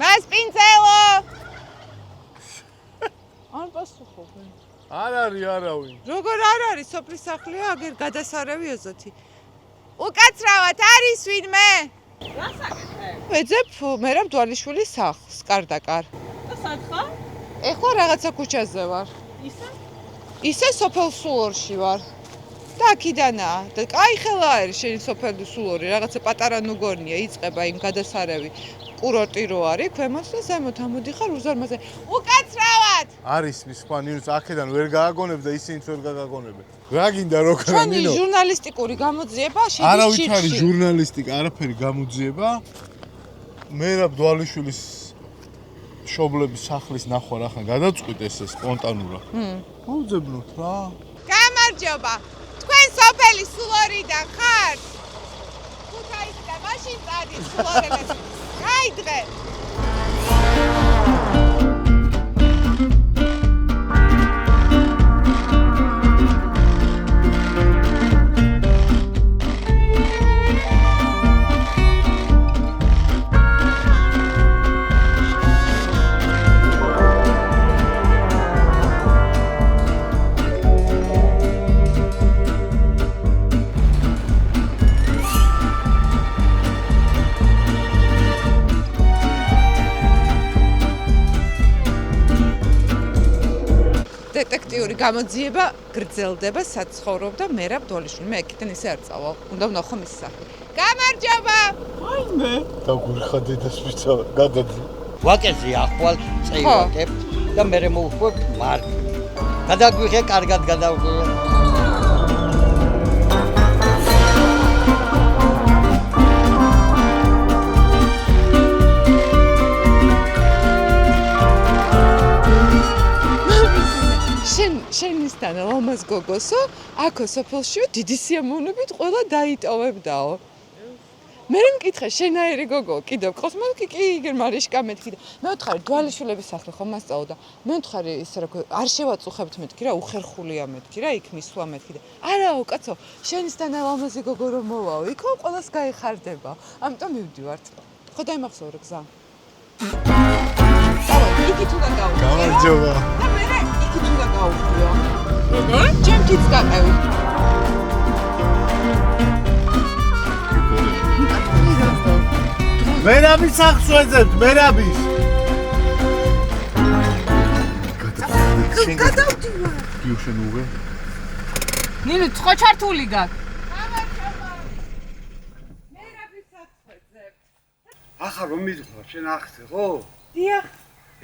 მას პინცელო არ პასუხობენ არ არის არავინ როგორ არ არის სოფლის სახლია აგერ გადასარევი ოზოთი უკაცრავად არის ვინმე რას აკეთებ ვეძებ მერაბ დვალიშვილის სახლს კარდაკარ და სად ხარ ეხლა რაღაცა ქუჩაზე ვარ ისე სოფელ სულორში ვარ და აქიდანაა და კაი ხელა არის შენი სოფელი სულორი რაღაცა პატარა ნუგორნია იწყება იმ გადასარევი კურორტი რო არის ქვემოთ და ზემოთ ამოდიხარ უზარმაზე უკაცრავად არის სხვა ნინოს აქედან ვერ გააგონებ და ისინიც ვერ გაგაგონებენ რა გინდა რო ქნა ჩვენი ჟურნალისტიკური გამოძიება შედის არავით არის ჟურნალისტიკა არაფერი გამოძიება მერაბ დვალიშვილის შობლების სახლის ნახვა რახან გადაწყვიტეს ეს სპონტანურად მოუძებნოთ რა გამარჯობა თქვენ სოფელი სულორიდან ხართ ქუთაისიდან მაშინ წადის სულორელები გაიგე დეტექტიური გამოძიება გრძელდება საცხოვრობ და მერაბ დვალიშვილი მე ეკიდან ისე არ წავალ უნდა ვნახო მის სახლი გამარჯობა აიმე დაგურხა დედას ვიცა გადაძი ვაკეზე ახვალ წეივაკებ და მე მოვხვებ მარკ გადაგვიღე კარგად გადაგვიღე შენისთან ლამაზ გოგოსო აქო სოფელშიო დიდი სიამოვნებით ყველა დაიტოვებდაო მე მკითხე შენაერი გოგო კიდევ ყავს მე კი იგერ მარიშკა მეთქი და მე ვთხარი დვალიშვილების სახლი ხომ მასწავლო და მე ვთხარი ისე რა არ შევაწუხებთ მეთქი რა უხერხულია მეთქი რა იქ მისვლა მეთქი და არაო კაცო შენისთან ლამაზი გოგო რომ მოვაო იქო ყველას გაიხარდება ამიტომ მივდივართ ხო დაიმახსოვრე გზა იქით უნდა გავიდე გამარჯობა და მე იქით უნდა გავიდეო ჩემთვის გაყევი მერაბის სახლს ვეძებთ მერაბის გადავდივარ იუშენ უღე ნინო ცხო ჩართული გაქვს მერაბის სახლს ვეძებთ ახლა რომ მიდიხარ შენ ახზე ხო დიახ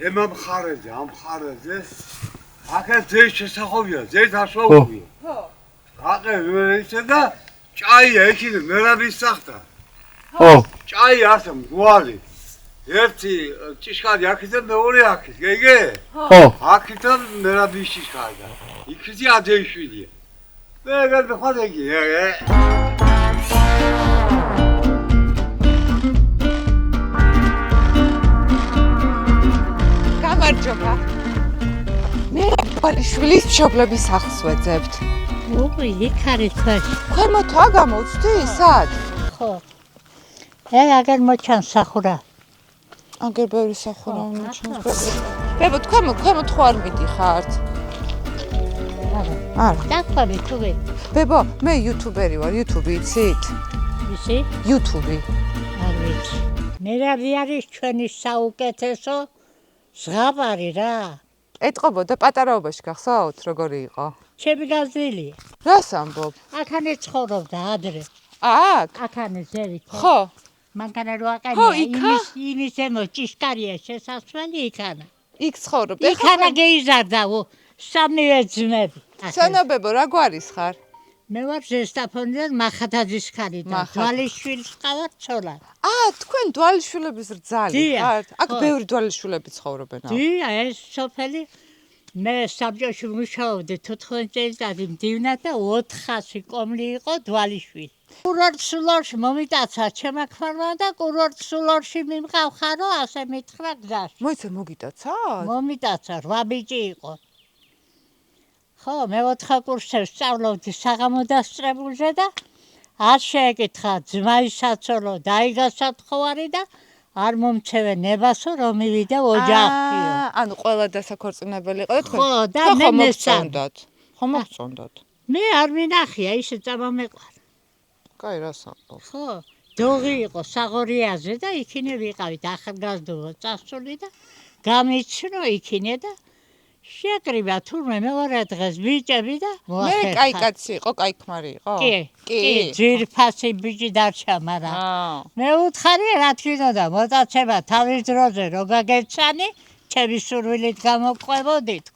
ემა მხარეზე ამ მხარეზე აქეთ ძეს შესახოვია ძეს ასვაუბია ხო აყე ისე და ჭაია ეკიდე მერაბის სახლთან ხო ჭაი ასე მგვალი ერთი ჭიშკარი აქეთ და მეორე აქეთ გეგე ხო აქეთან მერაბის ჭიშკარი და იქეთი ადეიშვილია მე გადახარ ეგი გამარჯობა მე დვალიშვილის მშობლების სახლს ვეძებთ უი იქ არის თქვენ ქვემოთ აგამოვცდი სად ხო აგერ მოჩან სახურა აგერ ბევრი სახურა მოჩანს ბებო ქვემოთ ხო არ მიდიხართ არა დაყვები თუ ბებო მე იუთუბერი ვარ იუთუბი იცით ისი იუთუბი არ ვიცი მე არის ჩვენი საუკეთესო ზღაპარი რა ეტყობოდა პატარაობაში გახსოვთ როგორი იყო ჩემი გაზრილია რას ამბობ აქანე ცხოვრობდა ადრე აქ აქანე ზევით ხო მანქანა რო ხო, აყენია იქა? იმის ემო ჭიშკარია შესასვლელი იქანა იქ ცხოვრობ იქანა გეიზარდა სამივე ძმები სანაბებო რა გვარის ხარ მე ვარ ზესტაფონიდან მახათაძის ხარიდან დვალიშვილს ყავარ ცოლა თქვენ დვალიშვილების რძალი დიახ, ხართ აქ ხო. ბევრი დვალიშვილები ცხოვრობენ დია ეს სოფელი მე საბჭოში მუშაობდი 14 წელიწადი მდივნად და 400 კომლი იყო დვალიშვილი კურორტ სულორში მომიტაცა ჩემა ქმარმა და კურორტ სულორში მიმყავხარო ასე მითხრა გზაში მოიცა მოგიტაცათ მომიტაცა 8 ბიჭი იყო ხო მე 4 კურსზე სწავლობდი საღამო დასწრებულზე და არ შეეკითხა ძმაის საცოლო დაიგა სათხოვარი და არ მომცევე ნებასო რომ მივიდე ოჯახიო. ანუ ყველა დასაქორწინებელი იყო და თქვენ ხო, და მე მესწავლდათ. ხო მოგწონდათ. მე არ მინახია ისე წამომეყარა. კაი რას ამბობ. ხო, დოღი იყო საღორიაზე და იქინე ვიყავით ახალგაზრდობა წასული და გამიცნო იქინე და შეკრიბა თურმე მეორე დღეს ბიჭები და მე კაი კაცი იყო, კაი ქმარი იყო? კი, ძირფასი ბიჭი დარჩა, მაგრამ მე უთხარი რა თქინოდა მოტაცება თავის დროზე რო გაგეცანი, ჩემი სურვილით გამოყვებოდით.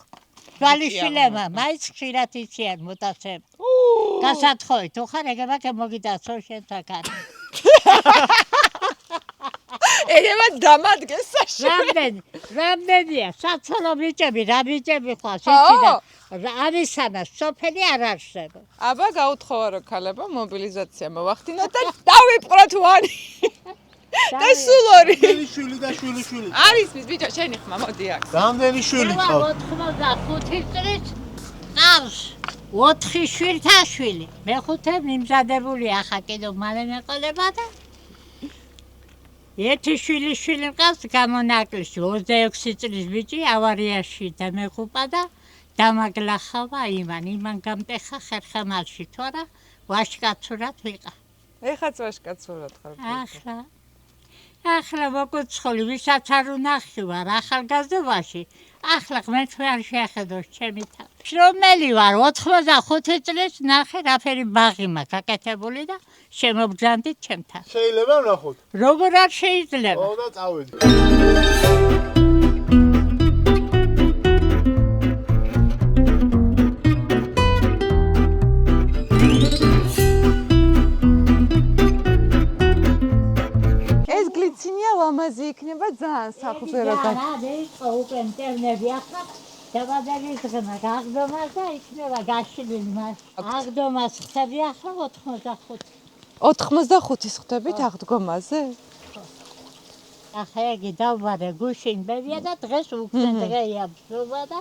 თვალიშვილებმა მაინც ხშირად იციან მოტაცება. გასათხოვით, უხარ ეგებაკე მოგიდაცო შენთაგან. ეგება დამადგეს საში. რამდენია საცოლო ბიჭები, რა ბიჭები ხარ შეჭიდა. ამისანა სოფელი არ არსებობს. აბა გაუთხოვა რომ ქალებო მობილიზაცია მოვახდინოთ და დავიპყროთ ვანი. და სულ ორი. შვილი და შვილი. არის მის ბიჭო შენი ხმა მოდი აქ. რამდენი შვილი მე ყავს? 85 წლის ყავს 4 შვილთა შვილი. მეხუთე მიმზადებული ახლა კიდევ მალე მეყოლება და ერთი შვილი მყავს გამონაკლისში 26 წლის ბიჭი ავარიაში დამეღუპა და დამაგლახავა იმან გამტეხა ხერხემალში თორა ვაშკაცურად ვიყა. ეხაც ვაშკაცურად ხარ. ახლა მოკუცხული ვისაც არ უნახი ვარ ახალგაზრდობაში. ახლა ღმერთმა არ შეახედოს ჩემი თავი. შრომელი ვარ 85 წლის ნახე რაფერი ბაღი მაქვს გაკეთებული და შემობძანდით ჩემთან. შეიძლება ვნახოთ? როგორ არ შეიძლება? ო და წავედი. ეს გლიცინია ლამაზი იქნება ძალიან საფუძვერო. რა იყო უკვე მტევნები ახლა დაბადების დღენა გაგდომას და იქნება გაშლილი მას. აღდომას ხდები ახლა 85. 85-ის ხდებით აღდგომაზე? ახლა იგი დავბარე გუშინ ბებია და დღეს უკვე დღეა ბრძოლა და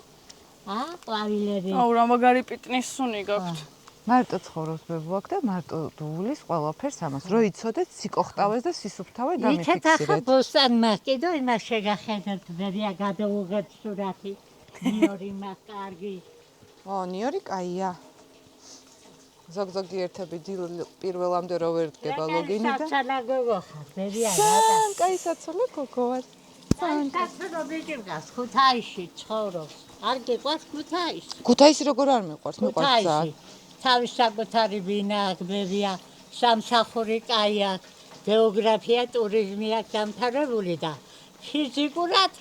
ყვავილები. აუ რა მაგარი პიტნისუნი გაქვთ. მარტო ცხოვრობს ბებო აქ და მარტო დუulis ყველაფერს ამას რო იცოდეთ სიკოხტავეს და სისუფთავე იქეთ ახლა დამიფიქსირეთ. ბოსტანმა კიდო იმას შეგახედეთ ბებია გადაუღეთ სურათი. ნიორი მას კარგი. ნიორი კაია. ზოგ-ზოგი ერთები პირველამდე რო ვერ დგება ლოგინი და საცალაგო ხარ ბებია რა. ძალიან კაი საცოლე გოგო ვარ. საცალო ბიჭი მგავს ქუთაისში ცხოვრობს. არ გიყვარს ქუთაისი? ქუთაისი როგორ არ მიყვარს? მიყვარს ძალიან. თავის საკუთარი ბინა აქვს ბებია, სამსახური კაი აქვს, გეოგრაფია, ტურიზმი აქვს დამთავრებული და ფიზიკურად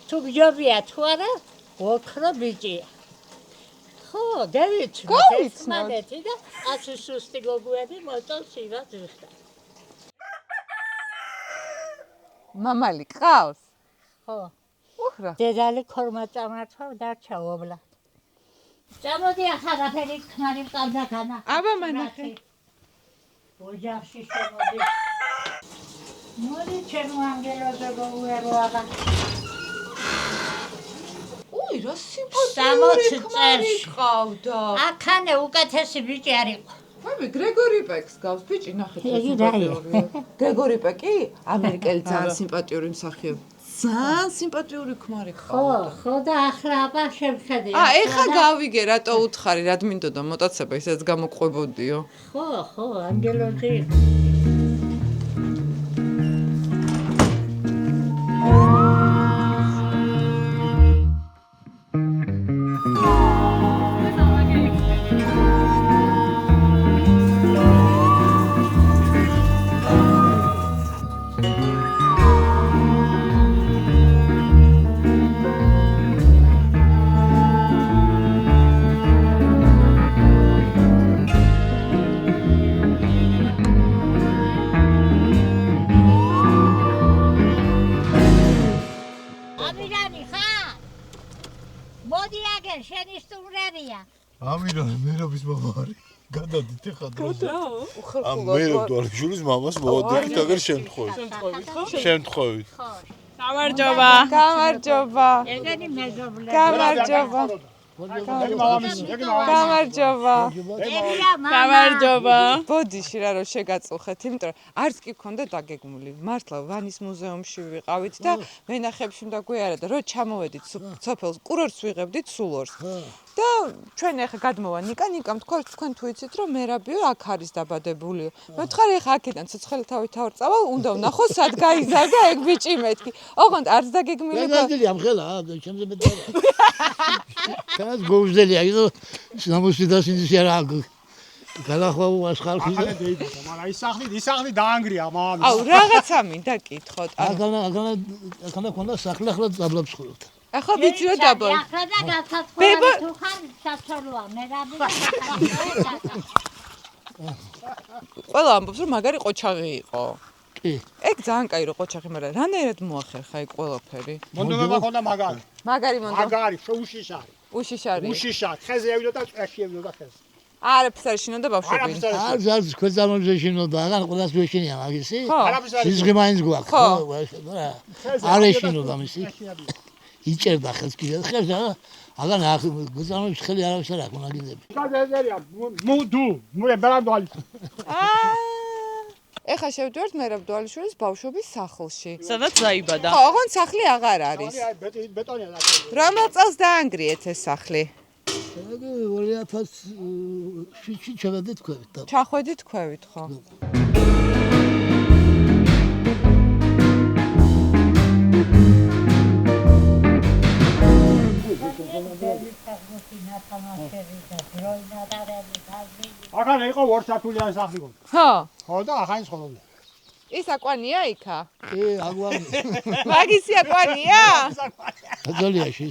თუ გჯობია თუ არა, ოქრო ბიჭია. ხო, გავიცნოთ. და ასე სუსტი გოგოები მოწონს ივას ზუსტად. მამალი ყავს? ხო. უხრა. დედალი ქორმა წამართვა დარჩა ობლა. წამოდი ახლა რაფერი ქმარი მყავდა განა. აბა მანახე. ოჯახში შემოდი. მოდი ჩემო ანგელოზე გოუერო აღა. უი, რა სიმპათიური 60 ქმარი წელს. ყავდა. აქანე უკეთესი ბიჭი არ იყო. მე გრეგორი პეკს გავს ბიჭი ნახეთ რა იგი რა სიმპათურია. გრეგორი პეკი ამერიკელი ძალიან სიმპათიური მსახიობი. ძალიან სიმპათიური ქმარი ყავდა. ხო და ახლა აბა შემხედე. ეხა გავიგე რატო უთხარი, რად მინდოდა მოტაცება ისეც გამოყვებოდიო. ხო, ანგელოზე. შენი სტუმრებია. ამირონი მერობის მამა არის. გადადით ახლა დროზე. ამ უხერხულად. მერობდვალიშვილის მამას მოვადებით აგერ შემთხვევით. შემთხვევით. გამარჯობა. გამარჯობა. ეგენი მეზობლები. გამარჯობა. გამარჯობა. გამარჯობა. ბოდიში რა რომ შეგაწუხეთ, იმიტომ რომ არც კი ქონდა დაგეგმული. მართლა ვანის მუზეუმში ვიყავით და ვენახებში უნდა გვიარა და რო ჩამოვედით სოფელს კურორტს ვიღებდით სულ ორს. და ჩვენ ახლა გადმოვა ნიკამ თქვა თქვენ თუ იცით რომ მერაბიო აქ არის დაბადებულიო. მე ვთხარი ახლა აქედან ცოცხალი თავით ავწავალ, უნდა ვნახო სად გაიზარდა ეგ ბიჭი მეთქი. ოღონდ არც დაგეგმილი გაზელი ამხელა, ჩემზე მეტად. კაც გოუზელი აიდო, სამოსიდასინი არა. გადახვაო ასხალხი. მაგრამ ისახლი დაანგრია მამის. აუ რაღაცა მინდა კითხოთ. ახლა ქონდა სახლი ახლა დაბლობს ხოლმე. ახლა ვიცი რომ დაბლობს. ახლა და გასაცხოვარი თუ ხარ საცოლოა, მერაბი. ყველა ამბობს რომ მაგარი ყოჩაღი იყო. კი. ეგ ძალიან კაი რო ყოჩაღი, მაგრამ რანაირად მოახერხა ეგ ყველაფერი? მონდომება ქონდა მაგარი. მაგარი მონდო. მაგარი, უშიშარი. უშიშარი. უშიშარი. ხეზე ავიდო და წვეში ავიდო ხეზე. არაფერს არ შინოდა ბავშვები. არც ქვეწარმოზე შინოდა, აღარ ყველას ვეშინია მაგისი. ხო. სიზღი მაინც გვაქვს. ხო. არ ეშინოდა მისი. იჭერდა ხელს კიდე ხელს და აღარ გვეწარმოზე ხელი არავის არ აქვს ნაგინები. გაზერია, მუდუ, მე ბრანდვალი. ეხა შევდივართ მერაბ დვალიშვილის ბავშვობის სახლში. სადაც დაიბადა. ხო, ოღონდ სახლი აღარ არის. ბეტონია დაკეთებული. რომელ წელს დაანგრიეთ ეს სახლი? 2000-ში ჩავედით ქვევით და ჩახვედით ქვევით, ხო? ახლა იყო ორსართულიანი სახლი გქონდა. ხო. ხო და ახანის ხოლმე. ის აკვანია იქა? აგვარი. მაგისი აკვანია? ზოლიაში.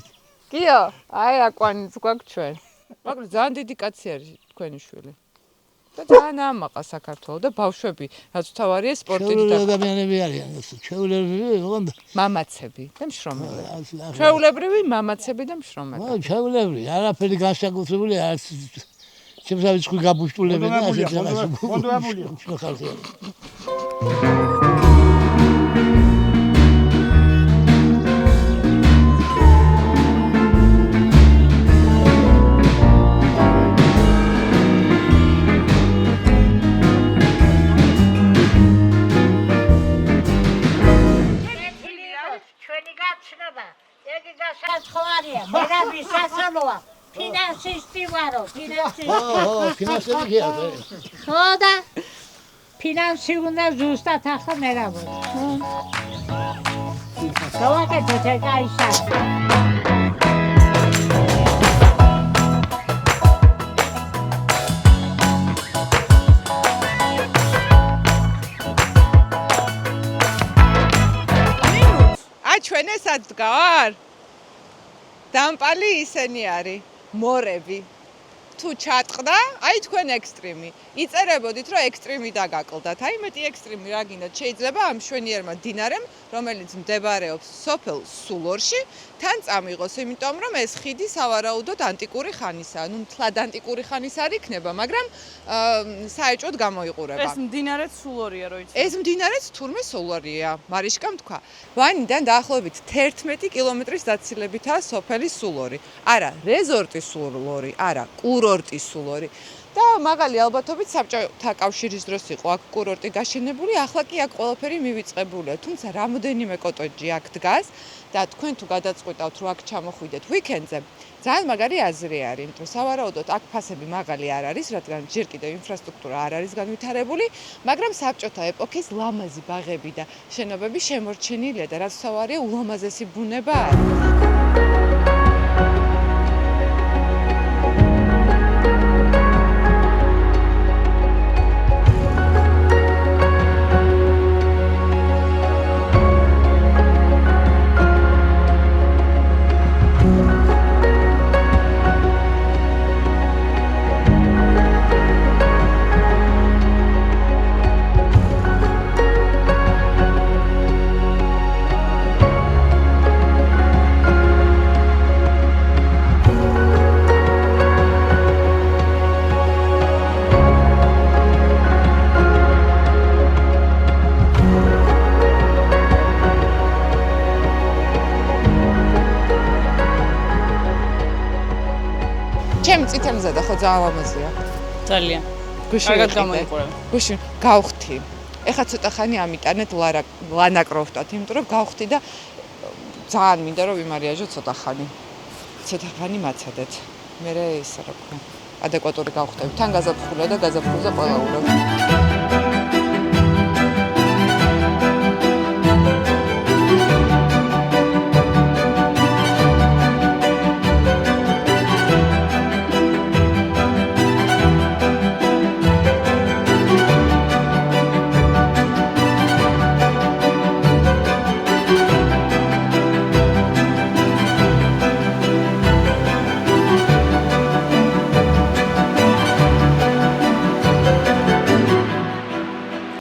კიო, აი აკვანიც გვაქვს ჩვენ. მაგრამ ძალიან დიდი კაცი არის თქვენი შვილი. და ძალიან ამაყა საქართველოს და ბავშვები, რაც თავარია სპორტით და ადამიანები არიან, ჩვეულებრივი, ოღონდ მამაცები და მშრომელები. ჩვეულებრივი მამაცები და მშრომელები. ჩვეულებრივი, არაფერი განსაკუთრებული არც ჩემს ავიწყი გაბუშტულები და ასე მონდომებულია. ჩვენი გაცნობა, ეგი გასაცხოვარია, მერაბი საცოლოა. ფინანსისტი ვარო, ფინანსისტი. ფინანსები კი არა. ხო და ფინანსი უნდა ზუსტად ახლა მერაბო. გავაკეთოთ ეგ აი სახლი. ჩვენ ესად დგარ? დამპალი ისენი არის, მორები. თუ ჩატყდა, აი თქვენ ექსტრიმი. იწერებოდით, რომ ექსტრიმი დაგაკლდათ. აი მეტი ექსტრიმი რა გინდათ? შეიძლება ამ შვენიერმა დინარემ, რომელიც მდებარეობს სოფელ სულორში, თან წამიღოს, იმიტომ რომ ეს ხიდი სავარაუდოდ ანტიკური ხანისაა. ნუ მთლად ანტიკური ხანის არ იქნება, მაგრამ საეჭვოდ გამოიყურება. ეს მდინარეც სულორია, რო იცი. ეს მდინარეც თურმე სულორია, მარიშკამ თქვა. ვანიდან დაახლოებით 11 კილომეტრის დაცილებითაა სოფელი სულორი. არა, რეზორტი სულორი, არა, კურორტი სულორი. და მაღალი ალბათობით საბჭოთა კავშირის დროს იყო აქ კურორტი გაშენებული, ახლა კი აქ ყველაფერი მივიწყებულია. თუმცა რამოდენიმე კოტეჯი აქ დგას და თქვენ თუ გადაწყვიტავთ რომ აქ ჩამოხვიდეთ ვიკენდზე, ძალიან მაგარი აზრი არის, იმიტომ სავარაუდოდ აქ ფასები მაღალი არ არის, რადგან ჯერ კიდევ ინფრასტრუქტურა არ არის განვითარებული, მაგრამ საბჭოთა ეპოქის ლამაზი ბაღები და შენობები შემორჩენილია და რაც თავარია ულამაზესი ბუნება არის. წითელზედა ხო ძალიან ლამაზია. ძალიან. გუშინ კარგად ვიყიდე. გამოიყურება. გუშინ გავხთი. ეხლა ცოტა ხანი ამიტანეთ ლანა კროფტად, იმიტომ რომ გავხთი და ძალიან მინდა რომ ვიმარიაჟო ცოტა ხანი. ცოტა ხანი მაცადეთ. მე ისე რა ქვია. ადეკვატური გავხდები. თან გაზაფხულია და გაზაფხულზე ყველა ურევ.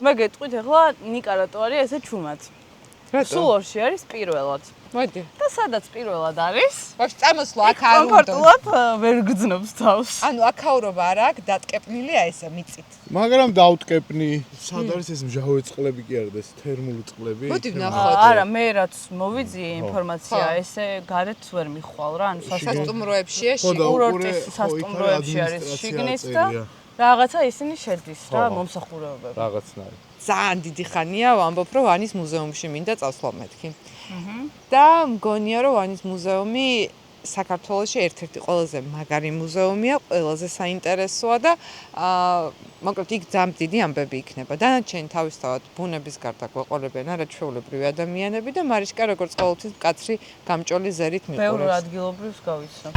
მე გეტყვით ახლა ნიკა რატო არის ესე ჩუმად? სულ ორში არის პირველად. მოდი. და სადაც პირველად არის? ვაფშე წამოსვლა აქ არ უნდა. კომფორტულად ვერ გძნობს თავს. ანუ აქაურობა არ აქვს, დატკეპნილია ესე მიწით. მაგრამ დავტკეპნი. სად არის ეს მჟავე წყლები კი არა და ეს თერმული წყლები? მოდი ვნახოთ. არა, მე რაც მოვიძიე ინფორმაცია, ესე გარეთ ვერ მიხვალ რა, ანუ სასტუმროებშია კურორტის სასტუმროებში არის შიგნით და რაღაცა ისინი შედის რა მომსახურებები. რაღაცნაირად. ძალიან დიდი ხანია ვამბობ რომ ვანის მუზეუმში მინდა წავსვლა მეთქი. და მგონია რომ ვანის მუზეუმი საქართველოში ერთ-ერთი ყველაზე მაგარი მუზეუმია, ყველაზე საინტერესოა და მოკლედ იქ ძალიან დიდი ამბები იქნება. დანარჩენი თავისთავად ბუნების გარდა გვეყოლებიან არაჩვეულებრივი ადამიანები და მარიშკა როგორც ყოველთვის მკაცრი გამჭოლი ზერით მიყურებს. ბევრ ადგილობრივს გავიცნო.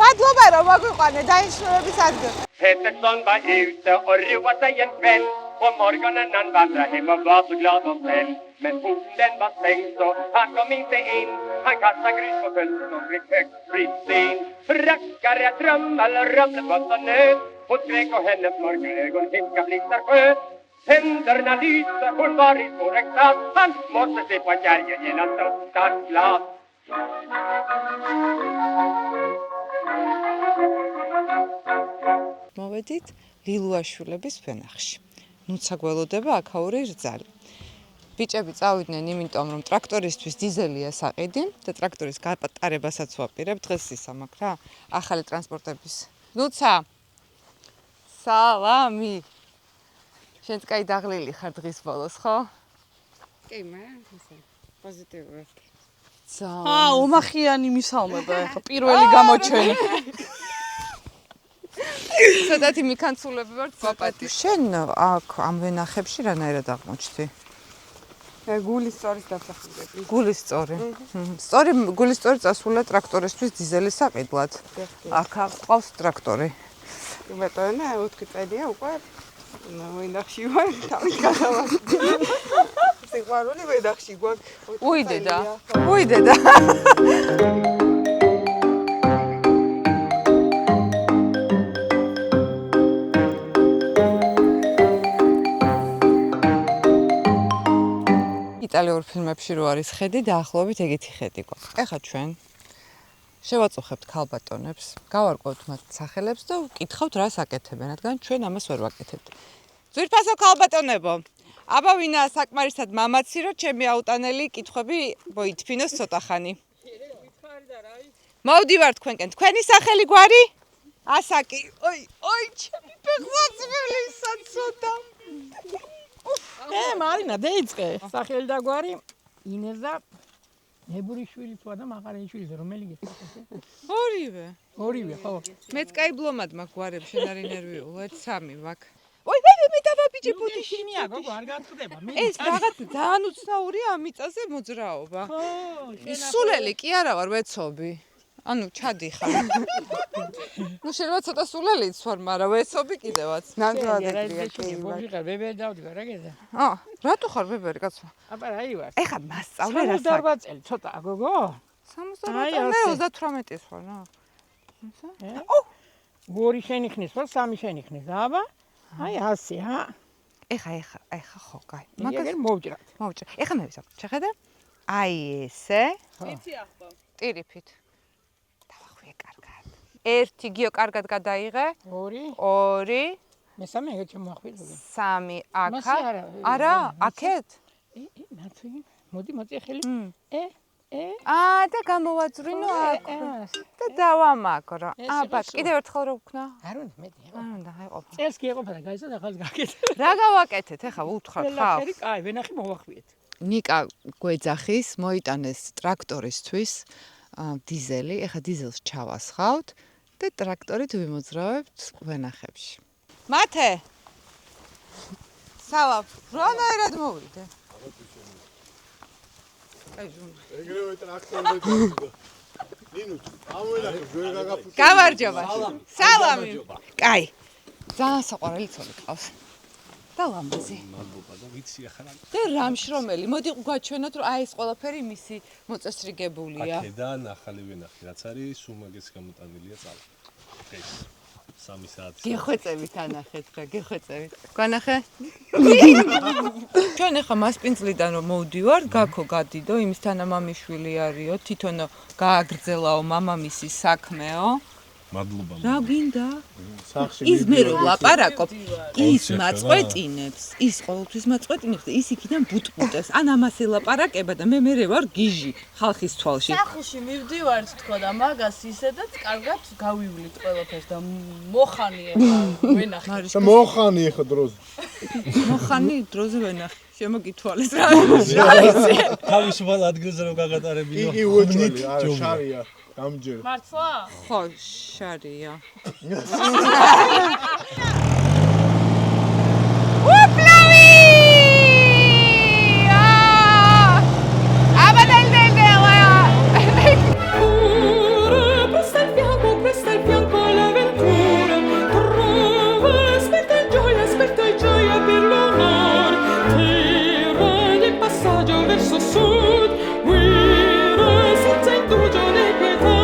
მადლობა რომ მოგვიყვანე დანიშნულების ადგილ. Pettersson var ute och roade sig en kväll och morgonen han vandrade hem och var så glad och snäll. Men porten den var stängd så han kom inte in. Han kastade grus på fönstret och fick högt spritsten. Rackare, trummel, rumlet var så nöd. Hon skrek och hennes mörka ögon himka blixtar sköt. Tänderna lyste, hon var i stor extas. Han måste se på kärgen genom största glas. მოვედით ლილუაშვილების ფენახში. ნუცა გველოდება აქაური რძალი. ბიჭები წავიდნენ იმიტომ რომ ტრაქტორისთვის დიზელია საყიდი და ტრაქტორის გატარებასაც ვაპირებ დღეს ისამაკ რა. ახალი ტრანსპორტების. ნუცა. სალამი. შენც კაი დაღლილი ხარ დღის ბოლოს, ხო? კი, მე პოზიტიური. ომახიანი მისალმება ახლა პირველი გამოჩენი. ცოტათი მიქანცულები ვარ პაპატი. შენ აქ ამ ვენახებში რანაირად აღმოჩნდი? გულის სწორის დასახულები. გულის სწორი. გულის სწორი წასულა ტრაქტორისთვის დიზელის საყიდლად. აქ ყავს ტრაქტორი. ბატონო, 4 წელია უკვე ვენახში ვარ, თავის გადავასწრე. სიყვარული ვენახში გვაქვს. უიდედა. უიდედა. იტალიურ ფილმებში რო არის ხედი, დაახლოებით ეგეთი ხედი გვაქვს. ეხლა ჩვენ შევაწუხებთ ქალბატონებს, გავარკვევთ მათ სახელებს და ვკითხავთ რას აკეთებენ, რადგან ჩვენ ამას ვერ ვაკეთებთ. ძვირფასო ქალბატონებო, აბა ვინაა საკმარისად მამაცი, რომ ჩემი აუტანელი კითხვები მოითფინოს ცოტა ხანი. მოვდივარ თქვენკენ, თქვენი სახელი გვარი? ასაკი. ოი, ჩემი ფეხბურთელი საცოტა. მარინა დაიწყე. სახელი და გვარი ინეზა ნებურიშვილი თუ და მაღარიშვილი რომელი გიხარ? ორივე, ხო. მეც კაი ბლომად მაქვს გვარები, შენ არ ინერვიულეთ, 3 მაქვს. ой, მე დავაბიჯე ბუდიში. შინია, გოგო, არ გაწდება. ეს რაღაც ძალიან უცნაურია ამ მიწაზე მოძრაობა. ხო, სულელი კი არა ვარ, ვეცობი. ანუ ჩადიხარ. ნუ შეიძლება ცოტა სულელიც ვარ, მაგრამ ვეცობი კიდევაც. ნამდვილად ეგრეა ბოჟიყარ, ბებერი დავდგა რა გედა. რატო ხარ ბებერი კაცო? აბა რა ივარ. ეხა მასწავლე რა 68 წელი, ცოტა გოგო. 68 მე 38-ის ვარ რა. ორი შენი ხნის ვარ, სამი შენი ხნის, აბა? აი ასე, ჰა? ეხა ხო, კაი. მაგას მოვჭრათ. ეხა მე ვისაუბრებ, შეხედე? აი ესე. იცი ახლა. ტირიფით. დავახვიე კარგად. 1 გიო კარგად გადაიღე. 2. მესამე ეგ შემოახვილე. 3 აქა. არა, აქეთ? ნაცი. მოდი ახელი. და გამოვაძვრინო აქ. და დავამაგრო. აბა, კიდევ ერთხელ რო ვქნა? არ უნდა მეტი. არ უნდა, აი ყოფა. წელს კი ეყოფა და გაიცა და ხალს გაკეთე. რა გავაკეთეთ, ეხა უთხრა ხალხს. ყველაფერი კაი, ვენახი მოვახვიეთ. ნიკა გვეძახის, მოიტანეს ტრაქტორისთვის დიზელი, ეხა დიზელს ჩავასხავთ და ტრაქტორით ვიმოძრავებთ ვენახებში. მათე. სალამ, რანაირად მოვიდე? ეგრევე ტრაქტორზე გავიდა. ნინუც, ამოინახე, ვერ გაგაფუჭე. გამარჯობა. სალამი. კაი. ძალიან საყვარელი ცოლი ყავს. და ლამაზი. მადლობა და ვიცი ახლა. და რამშრომელი. მოდი გვაჩვენოთ, რომ აი ეს ყველაფერი მისი მოწესრიგებულია. აქედან ახალი ვენახი, რაც არის, სუმაგეს გამოტანილია წალა. ეს 3 საათი. გეხვეწებით ანახეთ რა, გეხვეწებით. განახე? ჩვენ ახლა მასპინძლიდან რომ მოვდივარ, გაქო გადიდო, იმის თანამამიშვილი არისო, თვითონ გააგრძელაო მამამისის საქმეო. მადლობა. რა გინდა? სახში ის მე რომ ლაპარაკობ, ის მაწყვეტინებს, ის ყოველთვის მაწყვეტინებს და ის იქიდან ბუტბუტებს. ან ამას ელაპარაკება და მე ვარ გიჟი ხალხის თვალში. სახლში მივდივართ თქო და მაგას ისედაც კარგად გავივლით ყველაფერს და მოხანი ახლა ვენახე. და მოხანი ახლა დროზე. მოხანი დროზე ვენახე. შემოგითვალეს რა. თავისუფალ ადგილზე რომ გაგატარებინო. იგი უეჭველი, არა შარია. გამჯერ. მართლა? ხო, შარია. უპლავი! Presta il fianco all'avventura, trova, aspetta e gioia per l'onor, terra di passaggio verso sud, guida senza indugio né pietà.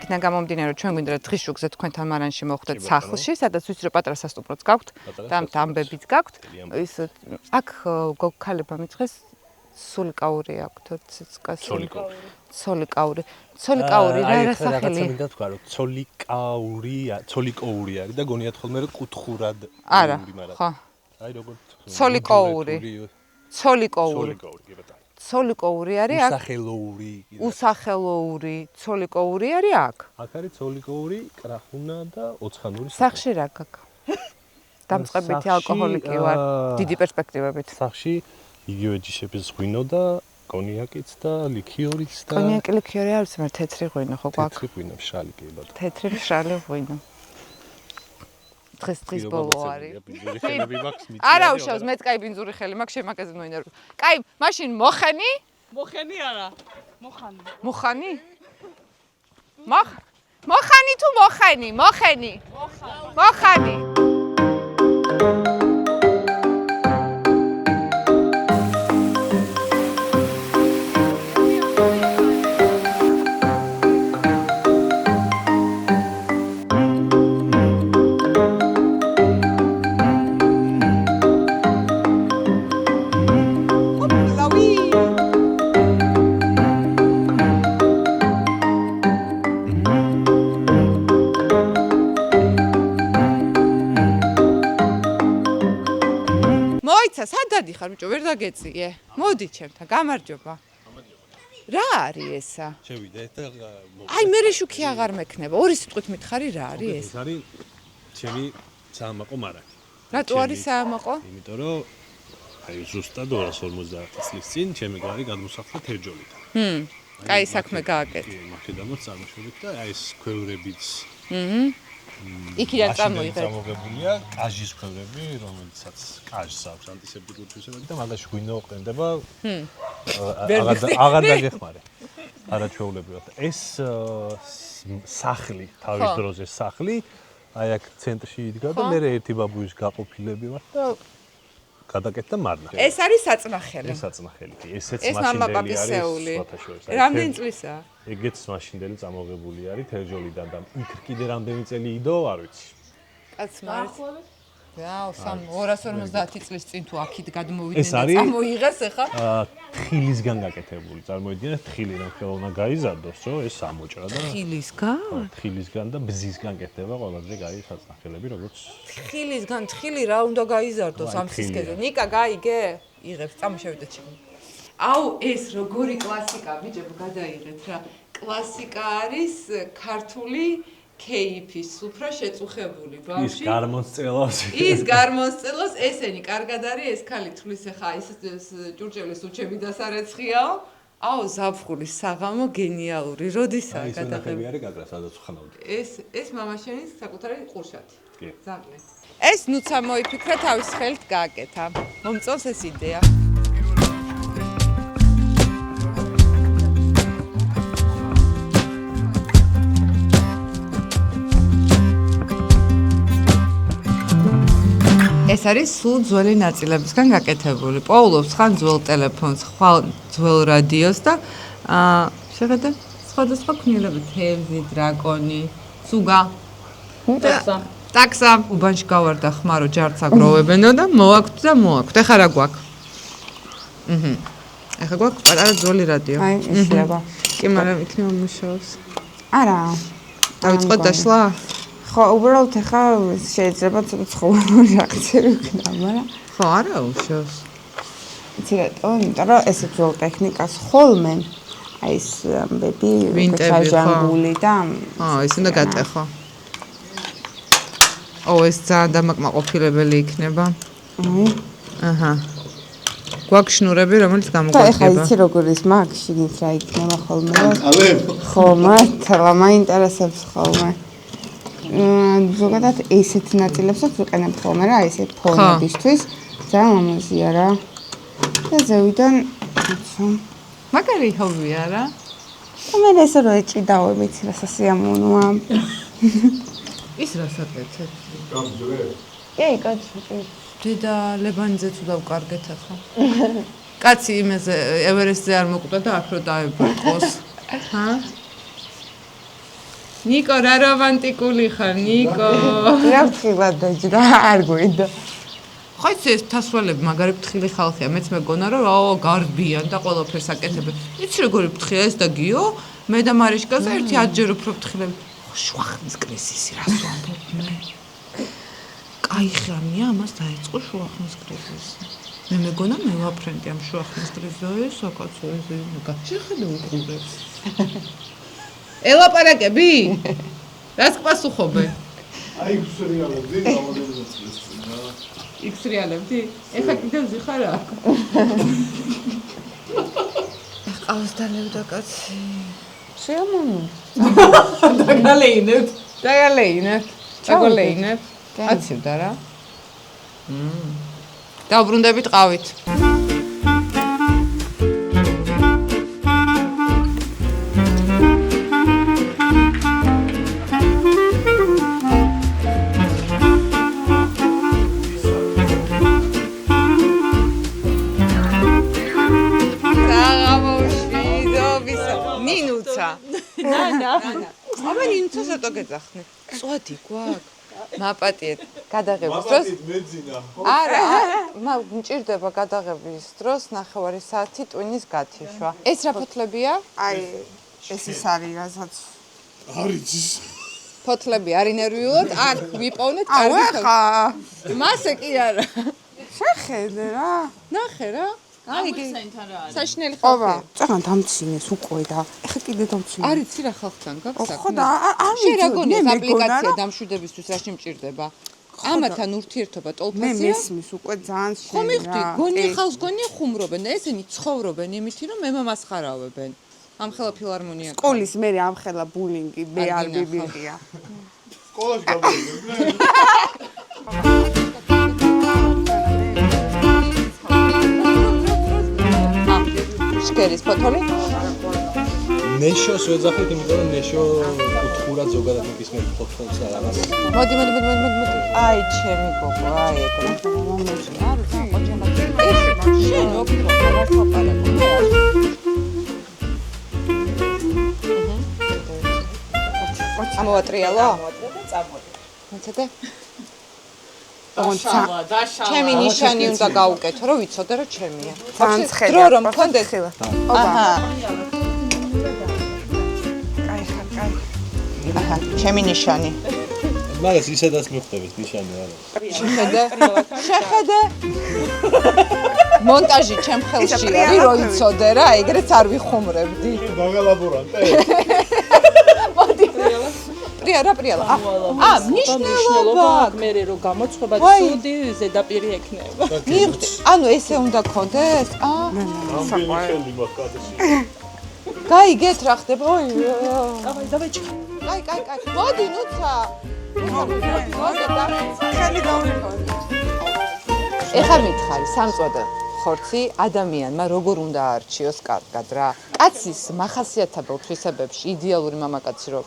იქიდან გამომდინარე რომ ჩვენ გვინდა რომ დღის შუქზე თქვენთან მარანში მოხვდეთ სახლში, სადაც ვიცი რომ პატარა სასტუმროც გაქვთ და ამბებიც გაქვთ. ის აქ გოგქალებმა მიწყეს სულიკაური აქვთ, ცოლიკაური. ცოლიკაური რა სახელი? რაღაცა მინდა თქვა რომ ცოლიკოური არის და გონიათ ხოლმე რომ კუთხურად არა, ხო. აი როგორ ცოლიკოური. ცოლიკოური. კი ბატონო. ცოლიკოური არის აქ. უსახელოური. ცოლიკოური არის აქ. აქ არის ცოლიკოური, კრახუნა და ოცხანური. სახში რა გაქვს? დამწყებითი ალკოჰოლიკი ვარ, დიდი პერსპექტივებით. სახში იგივე ჯიშების ღვინო და კონიაკიც და ლიქიორიც და კონიაკი ლიქიორი არის, მე თეთრი ღვინო ხო გვაქვს? თეთრი ღვინო, მშრალი კი ბატონო. თეთრი მშრალი ღვინო. დღეს ბოლო არის. არა უშავს, მეც კაი ბინძური ხელი მაქვს, შემაკაზე მოინერვო. კაი, მაშინ მოხენი? მოხენი არა. მოხანი. მოხანი? მოხანი თუ მოხენი? მოხენი. მოხანი. სად დადიხარ ბიჭო, ვერ დაგეწიე? მოდი ჩემთან, გამარჯობა. რა არის ესა? შევიდეთ და აი მე შუქი აღარ მექნება. ორი სიტყვით მითხარი რა არის ეს? ეს არის ჩემი საამაყო მარაკი. რატო არის საამაყო? იმიტომ რომ აი ზუსტად 250 წლის წინ ჩემი გვარი გადმოსახლდა თერჯოლიდან. კაი საქმე გააკეთე. კი, მაქედანაც წარმოშობით და აი ეს ქვევრებიც. იქიდან წამოიღეთ. წამოგებულია კაჟის ქვევრები, რომელიცაც კაჟს აქვს ანტისეპტიკური თვისებები და მაგაში ღვინო ყენდება. აღარ დაგეხმარე. არაჩვეულებრივად. ეს სახლი, თავის დროზე სახლი, აი აქ ცენტრში იდგა და მე ერთი ბაბუის გაყოფილები ვარ და გადაკეთდა მარნა. ეს არის საწნახელი. ეს საწნახელი კი, ესეც ეს მაშინდელი არის. მამაპაპისეული. სვათაშორის. რამდენი წლისაა? ეგეც მაშინდელი წამოღებული არის თერჯოლიდან და იქ კიდე რამდენი წელი იდო, არ ვიცი. კაცმა არის. რა, 250 წლის წინ თუ აქით გადმოვიდნენ ეს და არის წამოიღეს ახლა? თხილისგან გაკეთებული. წარმოიდგინეთ, თხილი რომ ხელოვნა გაიზარდოს, რომ ეს ამოჭრა და თხილისგან? თხილისგან და ბზისგან კეთდება ყველაზე კაი საწნახელები, როგორც თხილისგან თხილი რა უნდა გაიზარდოს ამ სისქეზე? ნიკა გაიგე? იღებს, წამოშევიდეთ ჩემი. აუ, ეს როგორი კლასიკა, ბიჭებო, გადაიღეთ რა. კლასიკა არის ქართული кейფის უფრო შეწუხებული ბავშვი. ის გარმოსწელოს ესენი კარგად არის ეს ქალი თulis ახლა ეს ჭურჭელის უჩები დასარეცხიაო. აუ ზაფხულის საღამო გენიალური. როდისაა გადაღები? არის გაგრა სადაც ხანავდი. ეს მამაშენის საკუთარი ყურშათი. კი. ზაღლი. ეს ნუცა მოიფიქრა თავის ხელით გააკეთა. მომწონს ეს იდეა. ეს არის სულ ძველი ნაწილებისგან გაკეთებული. პოულობს ხან ძველ ტელეფონს, ხვალ ძველ რადიოს და შეხედე სხვადასხვა ქნილები, თევზი, დრაკონი, ცუგა. ტაქსა. უბანში გავარდა ხმარო ჯარც აგროვებენო და მოაქვთ და მოაქვთ. ეხა რა გვაქვს? ეხა გვაქვს პატარა ძველი რადიო. აი, შეიძლება. კი, მაგრამ იქნება მუშაობს. არა. დავიწყოთ დაშლა? ხო, უბრალოდ ეხა შეიძლება ცოტა ცხოველური რეაქციები ვქნა, მაგრამ ხო, არა უშავს. იცი რატო? იმიტომ რომ ესე ძველ ტექნიკას ხოლმე აი ეს ამბები გაჟანგული და ეს უნდა გატეხო. ეს ძალიან დამაკმაყოფილებელი იქნება. აჰა. გვაქვს შნურები, რომელიც გამოგვადგება. ეხა იცი როგორ ის მაგ შიგნით რა იქნება ხოლმე? ხო, მართლა მაინტერესებს ხოლმე. ზოგადად ესეთ ნაწილებსაც ვიყენებ ხოლმე რა, ესეთ ფონებისთვის. ძალიან ლამაზია რა. და ზევიდან მაგარი ჰობია რა. მე ესე რო ეჭიდავებით რა სასიამოვნოა. ის რას აკეთებ? გამძრე? კი, კაცი. დედა ლებანიძეც უდავკარგეთ ახლა. კაცი იმაზე ევერესტზე არ მოკვდა და აქ რო დაებრყოს. ჰა? ნიკო, რა რომანტიკული ხარ, ნიკო. რა ფრთხილად დაჭდა, არ გვინდა. ხო იცი ეს თასვალები მაგარი ფრთხილი ხალხია, მეც მეგონა რომ გარბიან და ყველაფერს აკეთებენ. იცი როგორი ფრთხია ეს და გიო, მე და მარიშკაზე ერთი 10 ჯერ უფრო ფრთხილები. შუახნის კრიზისი რას ვამბობ მე? კაი ხანია ამას დაიწყო შუახნის კრიზისი. მე მეგონა მე ვაფრენდი ამ შუახნის კრიზისს, საკაცო ეს შეხედე უყურებს. ელაპარაკები? რას პასუხობენ? აი ქსრიალებდი, რამოდენიმე წლის წინ რა. იქსრიალებდი? ეხა კიდევ ზიხარ აქ. ყავს დალევდა კაცი. შეამოვნო. დაგალეინებ. დაგალეინებ. აცივდა რა. დავბრუნდებით ყავით. აბა ნინუცა ზატო გეძახნე. წვადი გვაქვს. მაპატიეთ გადაღების დროს. მეძინა. არა, მჭირდება გადაღების დროს 9 საათი ტვინის გათიშვა. ეს რა ფოთლებია? აი, ეს ის არის, რასაც არის. ფოთლები არის ნერვიულად, აქ ვიპოვნეთ კარგი. ხა. მასე კი არა. შეხედე რა. ნახე რა. ამისენთან რა არის? საშინელი ობა, ხალხი. წაღან დამცინეს უკვე და ეხა კიდე დამცინე. არ იცი რა ხალხთან გაქვს საქმე? ხო და არ შენ რა გონია მე აპლიკაცია დამშვიდებისთვის რა შემჭირდება? ამათან ურთიერთობა მე ტოლფასია? მესმის უკვე ძალიან შენ. ხო მიხდი, გონია ხალხს გონია ხუმრობენ და ესენი ცხოვრობენ იმითი რომ მე მამას ხარავებენ. ამხელა ფილარმონია. სკოლის მე ამხელა ბულინგი მე არ მივიღია. სკოლაში გამოდიოდნენ. შკერის ფოთოლი? ნეშოს ვეძახით, იმიტომ რომ ნეშო უთხრა ზოგადად მისმენ ფოთოლს და რაღაც. მოდი. აი, ჩემი გოგო, აი ეგრე. მომეჩი, არ ვიცი, ოჯახად. შენ ოქრო, რა საპარაკო. ამოვატრიალო? მოწოდე? დაშალა. ჩემი ნიშანი უნდა გაუკეთო, რომ ვიცოდე რომ ჩემია. ძალიან ცხელი. დრო რომ მქონდეს. აჰა. აჰა, ჩემი ნიშანი. მაგას ისედაც მიხვდებით ნიშანი არა. შეხედე. მონტაჟი ჩემ ხელში არის, რომ იცოდე რა, ეგრეც არ ვიხუმრებდი. დაგალაბორანტე. პრიალა. მნიშვნელობა აქვს მე რომ გამოცხობა ცუდი ზედაპირი ექნება. მივხვდი. ანუ ესე უნდა გქონდეს? სამყარო მაგადეს. გაიგეთ რა ხდება? ой. დავაი. კაი. მოდი ნუცა. ხელი დავრიქო. ეხლა მითხარი, სამწვადო ხორცი ადამიანმა როგორ უნდა აარჩიოს კარგად რა. კაცის მახასიათებელ თვისებებში იდეალური მამაკაცი რო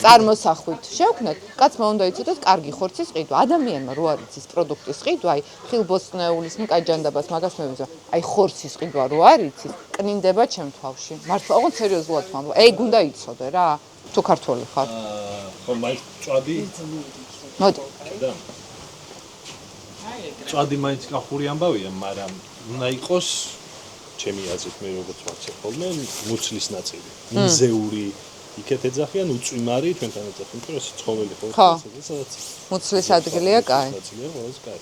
წარმოსახვით შევქნათ, კაცმა უნდა იცოდეთ კარგი ხორცის ყიდვა. ადამიანმა რო არ იცის პროდუქტის ყიდვა, აი ხილბოსტნეულის, კაიჯანდაბას მაგას მევიზო. აი ხორცის ყიდვა რო არ იცის, კნინდება ჩემ თვალში. მართლა, ოღონდ სერიოზულად ვამბობ. ეგ უნდა იცოდე რა. თუ ქართველი ხარ. ხო, მაინც წვადი. მოდი. წვადი მაინც კახური ამბავია, მაგრამ უნდა იყოს ჩემი აზრით მე როგორც ვაცე ხოლმე მუცლის ნაწილი. მიზეური იქეთ ეძახიან უწვიმარი ჩვენთან ეძახიან, იმიტომ რომ ეს ცხოველი ხო სადაც მუცლის ადგილია, კაი. ნაწილია ყველას კაი.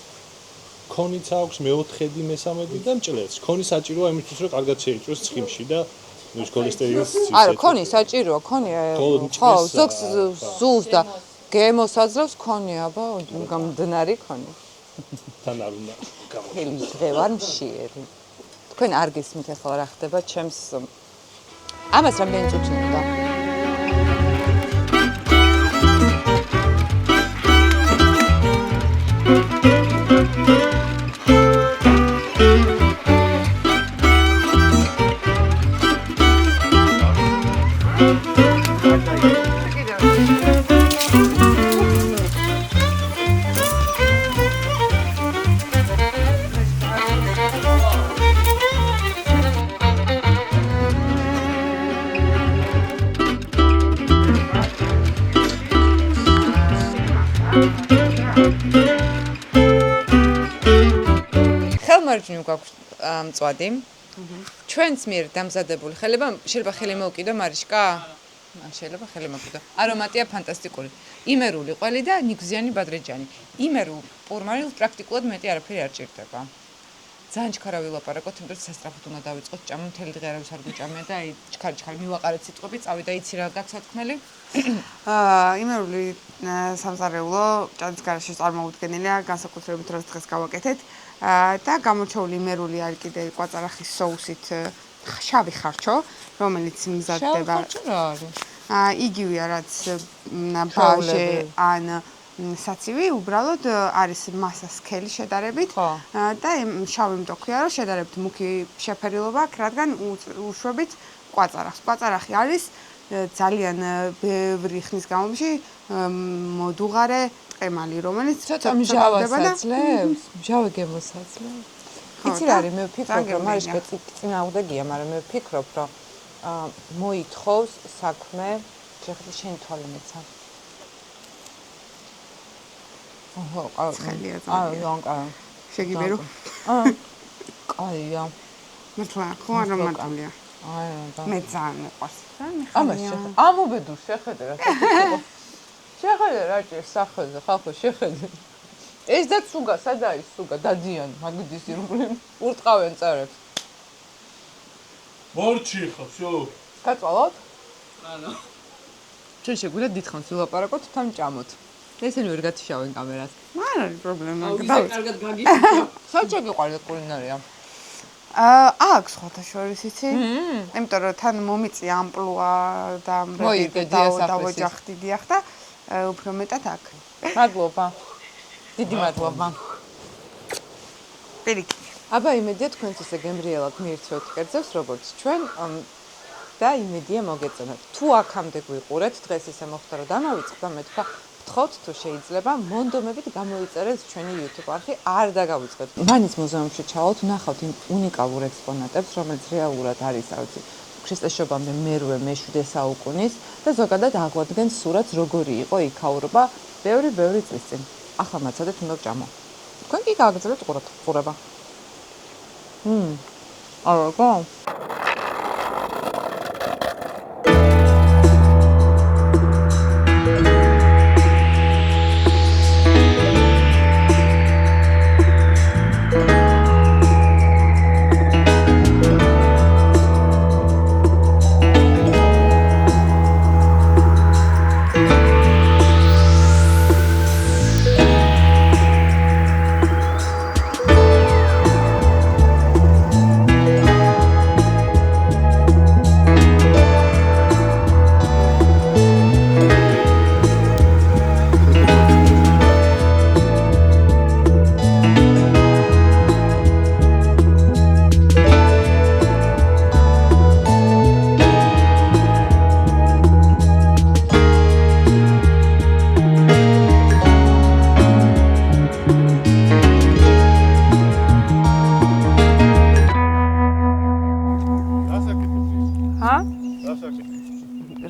ქონიც აქვს მეოთხედი, მესამედი და მჭლელს. ქონი საჭიროა იმისთვის რომ კარგად შეიწვიოს ცხიმში და ნუ ქოლესტერინის არა, ქონი საჭიროა, ქონი ხო, ზოგს ზულს და გემოს აძლევს ქონი, აბა, გამდნარი ქონი. თან არ უნდა ხელი დღევარ მშიერი. თქვენ არ გესმით ახლა რა ხდება ჩემს ამას რამდენი წუთი უნდა? ხელმარჯვნივ გვაქვს მწვადი. ჩვენს მიერ დამზადებული ხელება, შეიძლება ხელი მოვკიდო მარიშკა? შეიძლება ხელი მოვკიდო. არომატია ფანტასტიკური. იმერული ყველი და ნიგზიანი ბადრეჯანი. იმერულ პურმარილს პრაქტიკულად მეტი არაფერი არ ჭირდება. ძალიან ჩქარა ვილაპარაკოთ, იმიტომ რომ სასწრაფოდ უნდა დავიწყოთ ჭამა, მთელი დღე არავის არ გვიჭამია და აი ჩქარი მივაყარეთ სიტყვები, წავიდა იცი რა გაქვს სათქმელი? იმერული სამზარეულო ჭადის გარშე წარმოუდგენელია, განსაკუთრებით დროს დღეს გავაკეთეთ. და გამოჩეული იმერული არის კიდე კვაწარახის соусით შავი ხარჩო, რომელიც მზადდება. შავი ხარჩო რა არის? იგივეა რაც ბაჟე ან საცივი, უბრალოდ არის მასა სქელი შედარებით და შავი მტოქია, რომ შედარებით მუქი შეფერილობა აქვს, რადგან უშვებით კვაწარახს. კვაწარახი არის ძალიან ბევრი ხნის განმავლობაში მოდუღარე ყემალი, რომელიც ცოტა მჟავას აძლევს, მჟავე გემოს აძლევს. იცი რა არის, მე ვფიქრობ, რომ მარიშკა წინააღმდეგია, მაგრამ მე ვფიქრობ, რომ მოითხოვს საქმე, შეხედე შენი თვალი მეცა. ოჰო, ცხელია ძალიან. აი, შეგიბერო? კაია. მართლა, ხო არა მარტივია. მე ძალიან მეყვარს. ამობედურ შეხედე რა. შეხედე რა ჭირს სახელზე, ხალხო შეხედე. ეს და სუგა, სადა არის სუგა? დადიან, მაგდის ირგვლივ. ურტყავენ წერებს. მორჩი ხო, всё. გაწვალოთ? ანუ. ჩვენ შეგვიძლია დიდხანს ვილაპარაკოთ, თან ჭამოთ. ესენი ვერ გათიშავენ კამერას. არ არის პრობლემა. კარგად გაგიწევ. საჭე გიყვარდა კულინარია. აქვს ხოთა შორის იცი? იმიტომ რომ თან მომიწია ამპლუა და დავოჯახდი დიახ და უფრო მეტად აქ. მადლობა. დიდი მადლობა. პირიქით. აბა იმედია თქვენც ესე გემრიელად მიირთვევთ კერძებს როგორც ჩვენ და იმედია მოგეწონათ. თუ აქამდე გვიყურეთ, დღეს ისე მოხდა რომ დამავიწყდა, მე თქვა ვთხოვთ თუ შეიძლება მონდომებით გამოიწერეთ ჩვენი YouTube არხი, არ დაგავიწყეთ. ვანის მუზეუმში ჩავალთ, ვნახავთ იმ უნიკალურ ექსპონატებს, რომელიც რეალურად არის, რა ვიცი, ქრისტეს შობამდე მერვე, მე-7 საუკუნის და ზოგადად აღვადგენს სურათს როგორი იყო იქაურობა ბევრი წლის წინ. ახლა მაცადეთ უნდა ვჭამო. თქვენ კი გააგრძელებთ ყურება. არა.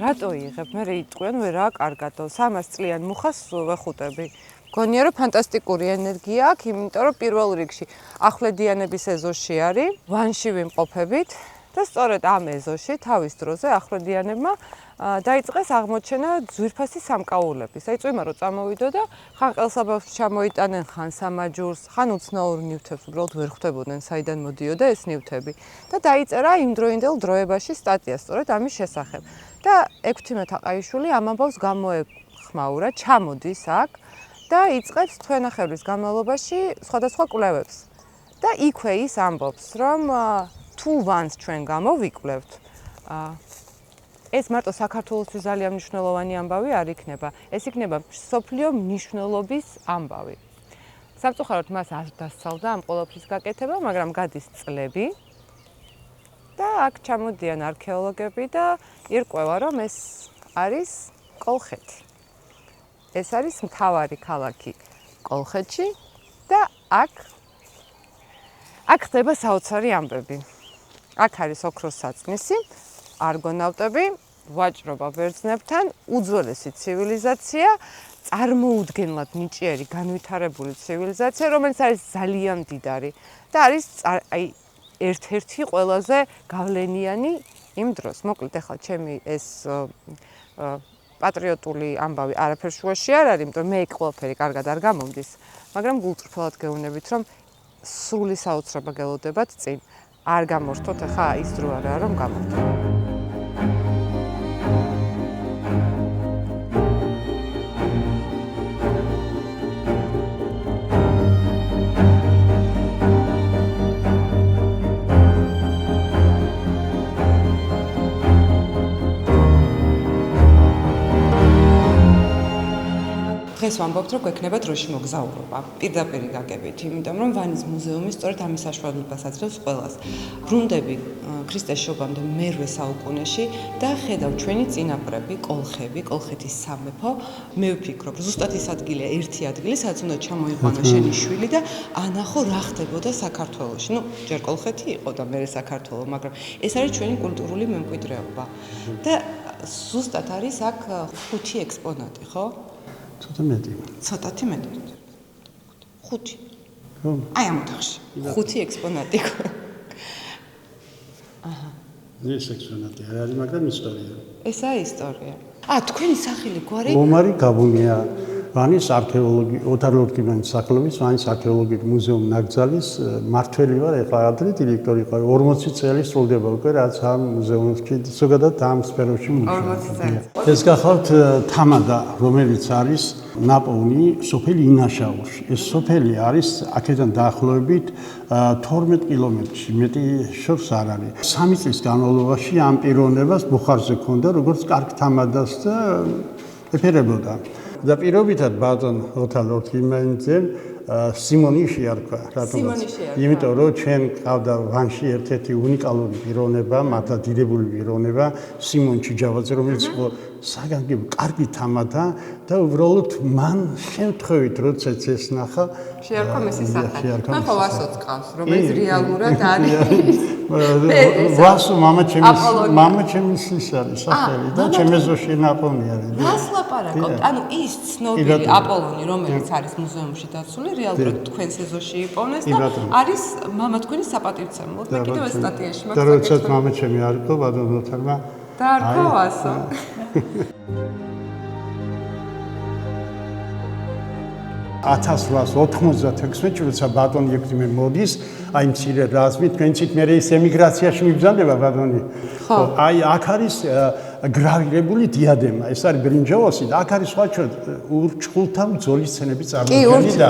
რატო იღებ? მე იტყვიან ვერ რა კარგადო. 300 წლიან მუხას ვეხუტები. გონია რომ ფანტასტიკური ენერგია აქვს, იმიტომ რომ პირველ რიგში ახვლედიანების ეზოში არის, ვანში ვიმყოფებით და სწორედ ამ ეზოში თავის დროზე ახვლედიანებმა დაიწყეს აღმოჩენა ძვირფასი სამკაულების. აი წვიმა რო წამოვიდო და ხან ყელსაბავს ჩამოიტანენ, ხან სამაჯურს, ხან უცნაურ ნივთებს უბრალოდ ვერ ხვდებოდნენ საიდან მოდიოდა ეს ნივთები. და დაიწერა იმდროინდელ დროებაში სტატია სწორედ ამის შესახებ. და ექვთიმე თაყაიშვილი ამ ამბავს გამოეხმაურა, ჩამოდის აქ და იწყებს თვენახევრის განმავლობაში სხვადასხვა კვლევებს. და იქვე ის ამბობს, რომ თუ ვანს ჩვენ გამოვიკვლევთ, ეს მარტო საქართველოსთვის ძალიან მნიშვნელოვანი ამბავი არ იქნება. ეს იქნება მსოფლიო მნიშვნელობის ამბავი. სამწუხაროდ მას არ დასწავდა ამ ყოველფრის გაკეთება, მაგრამ გადის წლები და აქ ჩამოდიან არქეოლოგები და ირკვევა, რომ ეს არის კოლხეთი. ეს არის მთავარი ქალაქი კოლხეთში და აქ ხდება საოცარი ამბები. აქ არის ოქროს საწმისი, არგონავტები, ვაჭრობა ბერძნებთან, უძველესი ცივილიზაცია, წარმოუდგენლად ნიჭიერი განვითარებული ცივილიზაცია, რომელიც არის ძალიან მდიდარი და არის ერთ-ერთი ყველაზე გავლენიანი იმ დროს. მოკლედ ახლა ჩემი ეს პატრიოტული ამბავი არაფერ შუაში არ არის, იმიტომ მე იქ ყველაფერი კარგად არ გამომდის, მაგრამ გულწრფელად გეუბნებით, რომ სრული საოცრება გელოდებათ წინ. არ გამორთოთ, ახლა ის დრო არაა, რომ გამორთოთ. დღეს ვამბობთ, რომ გვექნება დროში მოგზაურობა. პირდაპირ გაგებით, იმიტომ რომ ვანის მუზეუმი სწორედ ამის საშუალებას აძლევს ყველას. ბრუნდები ქრისტეს შობამდე მერვე საუკუნეში და ხედავ ჩვენი წინაპრები, კოლხები, კოლხეთის სამეფო. მე ვფიქრობ, ზუსტად ის ადგილია, ერთი ადგილი, სადაც უნდა ჩამოიყვანო შენი შვილი და ანახო რა ხდებოდა საქართველოში. ნუ ჯერ კოლხეთი იყო და მერე საქართველო, მაგრამ ეს არის ჩვენი კულტურული მემკვიდრეობა. და ზუსტად არის აქ 5 ექსპონატი, ხო? ცოტათი მეტი. 5. აი ამ ოთახში 5 ექსპონატი. აჰა. ეს ექსპონატი არ არის, მაგრამ ისტორია. ესაა ისტორია. თქვენი სახელი გვარი? ომარი გაბუნია. ვანის ოთარ-ლორთქიმანის სახელობის ვანის არქეოლოგიური მუზეუმ ნაკრძალის მმართველი ვარ, ეხლა ადრე დირექტორი ვარ. 40 წელი სრულდება უკვე რაც ამ მუზეუმში, ზოგადად ამ სფეროში მუშაობ. ეს გახლავთ თამადა, რომელიც არის ნაპოვნი სოფელი ინაშაურში. ეს სოფელი არის აქედან დაახლოებით 12 კილომეტრში, მეტი შორს არ არის. 3 წლის განმავლობაში ამ პიროვნებას ბუხარზე ჰქონდა, როგორც კარგ თამადას და ეფერებოდა. და პირობითად ბატონ ოთარ-ლორთქიმანიძემ სიმონი შეარქვა, რატომაც? იმიტომ რომ ჩვენ ყავდა ვანში ერთ-ერთი უნიკალური პიროვნება, მართლა დიდებული პიროვნება, სიმონ ჩიჯავაძე, რომელიც იყო საგანგებო კარგი თამადა და უბრალოდ მან შემთხვევით როდესაც ეს ნახა შეარქვა მისი სახელი. მე ხო ვასოც ყავს, რომელიც რეალურად არის ვასო მამა ჩემის ის არის სახელი და ჩემეზოში ნაპოვნი არის. რას ლაპარაკობთ? ანუ ის ცნობილი აპოლონი, რომელიც არის მუზეუმში დაცული, რეალურად თქვენს ეზოში იპოვნეს და არის მამა თქვენი საპატივცემლოდ. მე კიდევ ეს სტატიაში მაქვს. და როდესაც მამა ჩემი არ იყო, ბატონ ოთარმა და არ ხო ვასო. 1896 წელს ბატონი ექვთიმე მოდის, აი მცირე რაზმით, თქვენცით მე ის ემიგრაციაში მიბრძანდება ბატონი. ხო. აი აქ არის გრავირებული დიადემა, ეს არის ბრინჯაოსი და აქ არის სხვა ურჩხულთა ბრძოლის სცენები წარმოდგენილი და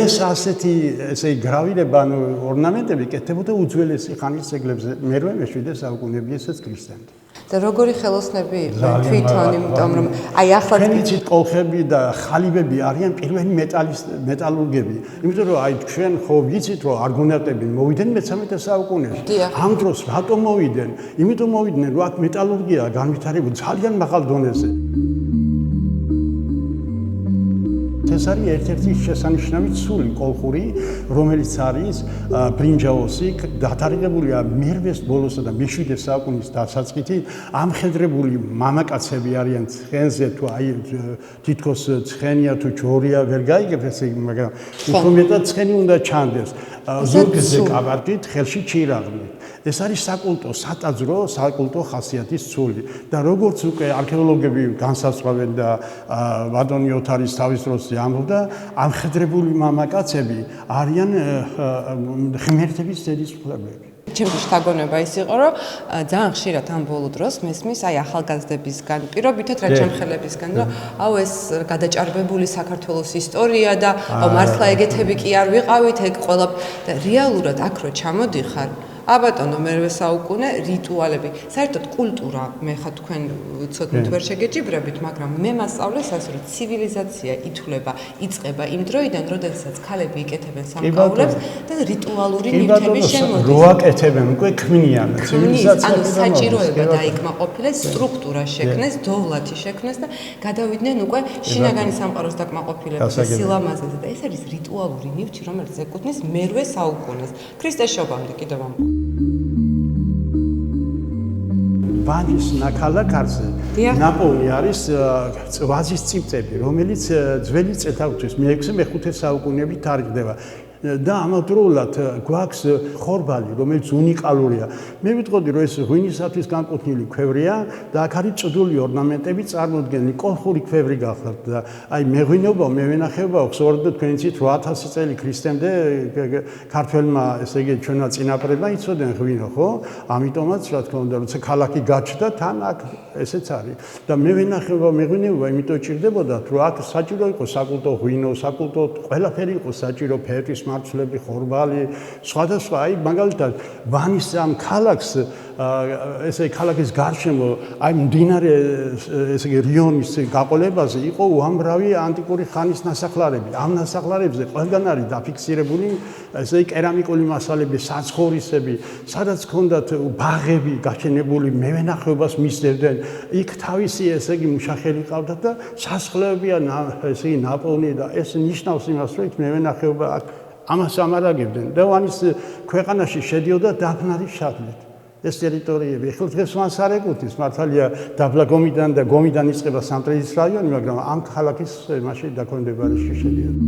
ეს ასეთი ესე გრავირება, ანუ ორნამენტები კეთდებოდა უძველესი ხანის ძეგლებზე, მე-7 საუკუნეები ესაც ქრისტიანები. და როგორი ხელოსნები იყვნენ თვითონ, იმიტომ რომ აი ახლა თქვენიცით კოლხები და ხალიბები არიან პირველი მეტალურგები. იმიტომ რომ აი ჩვენ ხო ვიცით რომ არგონავტები მოვიდნენ მე-13 საუკუნეში. ამ დროს რატომ მოვიდნენ? იმიტომ მოვიდნენ რომ აქ მეტალურგია განვითარებული ძალიან მაღალ დონეზე. ეს არის ერთ-ერთი შესანიშნავი ცული კოლხური, რომელიც არის ბრინჯაოსი, დათარიღებულია მე-8 ბოლოსა და მე-7 საუკუნის დასაწყისით. ამხედრებული მამაკაცები არიან ცხენზე თუ აი თითქოს ცხენია თუ ჯორია ვერ გაიგებ ესე, მაგრამ უფრო მეტად ცხენი უნდა ჩანდეს. ზურგზე კაბარდით, ხელში ჩირაღლით. ეს არის საკულტო, სატაძრო, საკულტო ხასიათის ცული და როგორც უკვე არქეოლოგები განსაზღვრავენ და ბატონი ოთარის თავის დროს ამბობდა, ამხედრებული მამაკაცები არიან ღმერთების ძელის მკვლელები. ჩემთვის შთაგონება ის იყო, რომ ძალიან ხშირად ამ ბოლო დროს მესმის აი ახალგაზრდებისგან, პირობითად რა ჩემხელებისგან, რომ აუ ეს გადაჭარბებული საქართველოს ისტორია და აუ მართლა ეგეთები კი არ ვიყავით, ეგ ყველა და რეალურად აქ რო ჩამოდიხარ აბატონო მე-8 საუკუნე რიტუალები, საერთოდ კულტურა, მე ხა თქვენ ცოტნით ვერ შეგეჭიბრებით, მაგრამ მე მასწავლეს ასე რომ ცივილიზაცია ითვლება, იწყება იმ დროიდან, როდესაც ქალები იკეთებენ სამკაულებს და რიტუალური ნივთების შემოდის. რო აკეთებენ, უკვე ქმნიან ცივილიზაცია. ანუ საჭიროება დაიკმაყოფილეს, სტრუქტურა შექმნეს, დოვლათი შექმნეს და გადავიდნენ უკვე შინაგანი სამყაროს დაკმაყოფილებაზე, სილამაზეზე და ეს არის რიტუალური ნივთი, რომელიც ეკუთვნის მე-8 საუკუნეს. ქრისტეს შობამდე კიდევ ამ ვანის ნაქალაქარზე ნაპოვნი არის ვაზის წიწები, რომელიც ძველი წელთაღრიცხვის მე-6-მე-5 საუკუნეებით თარიღდება. და ამავდროულად გვაქვს ხორბალი, რომელიც უნიკალურია. მე ვიტყოდი, რომ ეს ღვინისათვის განკუთვნილი ქვევრია და აქ არის წვდული ორნამენტები წარმოდგენილი, კოლხური ქვევრი გახლავთ და აი მეღვინეობა, მევენახეობა ხსოვდება თქვენიცით 8000 წელი ქრისტემდე ქართველმა, ესე იგი ჩვენმა წინაპრებმა იცოდნენ ღვინო, ხო? ამიტომაც რა თქმა უნდა, როცა ქალაქი გაჩნდა, თან აქ ესეც არის. და მევენახეობა, მეღვინეობა იმიტომ ჭირდებოდა, რომ აქ საჭირო იყო საკულტო ღვინო, საკულტო ყველაფერი იყო საჭირო, ფერთვის მარცვლები, ხორბალი, სხვადასხვა, აი მაგალითად ვანის ამ ქალაქს ესე ქალაქის გარშემო აი მდინარე ესე იგი რიონის გაყოლებაზე იყო უამრავი ანტიკური ხანის ნასახლარები. ამ ნასახლარებზე ყველგან არის დაფიქსირებული ესე იგი კერამიკული მასალები, საცხოვრისები, სადაც ჰქონდათ ბაღები გაშენებული, მევენახეობას მისდევდნენ. იქ თავისი ესე იგი მუშახელი ყავდათ და სასახლეები ესე იგი ნაპოვნი და ეს ნიშნავს იმას, რომ იქ მევენახეობა ამას ამარაგებდნენ და ვანის ქვეყანაში შედიოდა დაბნარი შადლით. ეს ტერიტორიები ახლა დღეს ვანს არ ეკუთვნის, მართალია დაბლაგომიდან და გომიდან იწყება სამტრედის რაიონი, მაგრამ ამ ქალაქის მასში დაქვემდებარებაში შედიოდა.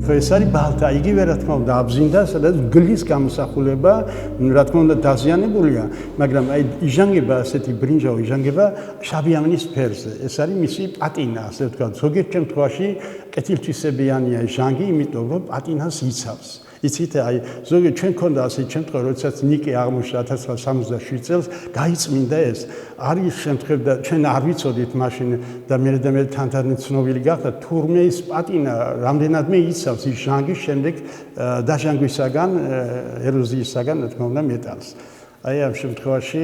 ეს არის ბალთა, იგივე რა თქმა უნდა აბზინდა, სადაც გლის გამოსახულება, რა თქმა უნდა დაზიანებულია, მაგრამ აი იჟანგება ასეთი ბრინჯაო იჟანგება შავი ფერზე. ეს არის მისი პატინა, ასე ვთქვათ. ზოგიერთ შემთხვევაში კეთილთვისებიანია ჟანგი, იმიტომ რომ პატინას იცავს. იცით, აი ზოგიერთ ჩვენ ქონდა ასეთი შემთხვევა, როდესაც ნიკი აღმოჩნდა 1967 წელს, გაიწმინდა ეს. არის შემთხვევა და ჩვენ არ ვიცოდით მაშინ და მე თანდათან ცნობილი გახდა, თურმე ის პატინა რამდენადმე იცავს ის ჟანგის შემდეგ დაჟანგვისაგან, ეროზიისაგან, რა თქმა უნდა, მეტალს. აი ამ შემთხვევაში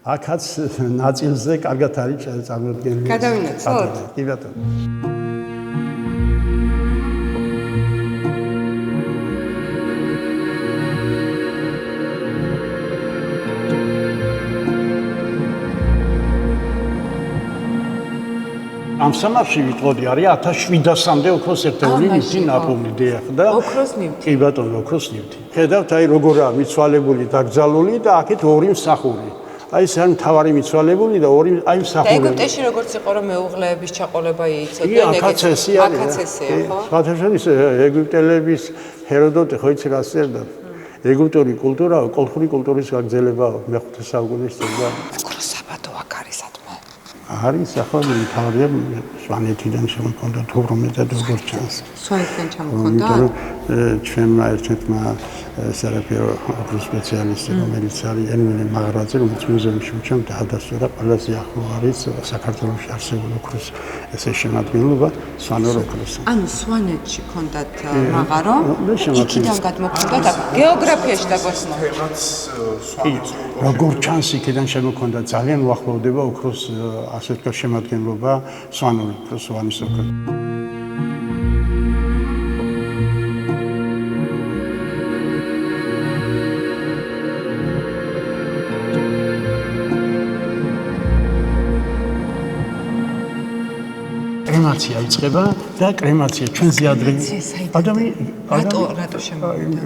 აქაც ნაწილზე კარგად არის წარმოდგენილი. გადავინაცვლოთ? კი ბატონო. ამ სამარხში ვიტყოდი არის 1700-მდე ოქროს ერთეული ნივთი ნაპოვნი და ოქროს ნივთი. კი ბატონო, ოქროს ნივთი. ხედავთ აი როგორაა მიცვალებული, დაკრძალული და აქეთ ორი მსახური. აი ეს არის მთავარი მიცვალებული და ორი აი მსახური. და ეგვიპტეში როგორც იყო რომ მეუღლეების ჩაყოლება იცოდა, აკაცესი არის. აკაცესია, ხო? სხვათაშორის ეგვიპტელების ჰეროდოტე ხო იცი რა წერდა? ეგვიპტური კულტურა, კოლხური კულტურის გაგრძელებაა მე-5 საუკუნის წინ. ოქროს საბადო აქ არის ატმე. არის ახლა თავია სვანეთიდან შემოქონდა თუ რომ მეტად როგორ ჩანს. სვანეთიდან ჩამოქონდა? ჩვენმა ერთ-ერთმა სარაფიო ოქროს სპეციალისტი რომელიც არის ელვინე მაღრაძე რომელიც მუზეუმში უჩვენებდა ადასტურა ყველაზე ახლო არის საქართველოში არსებული ოქროს ესე შემადგენლობა სვანურ ოქროს. ანუ სვანეთში ქონდათ მაღარო, იქიდან გადმოქონდათ გეოგრაფიაში დაგვასწავლეთ. როგორ ჩანს იქიდან შემოქონდა ძალიან უახლოვდება ოქროს ასე ვთქვათ შემადგენლობა სვანურ ოქროს სვანის ოქროს. კრემაცია იწყება და კრემაცია ჩვენზე ადრე რატო შემოვიდა?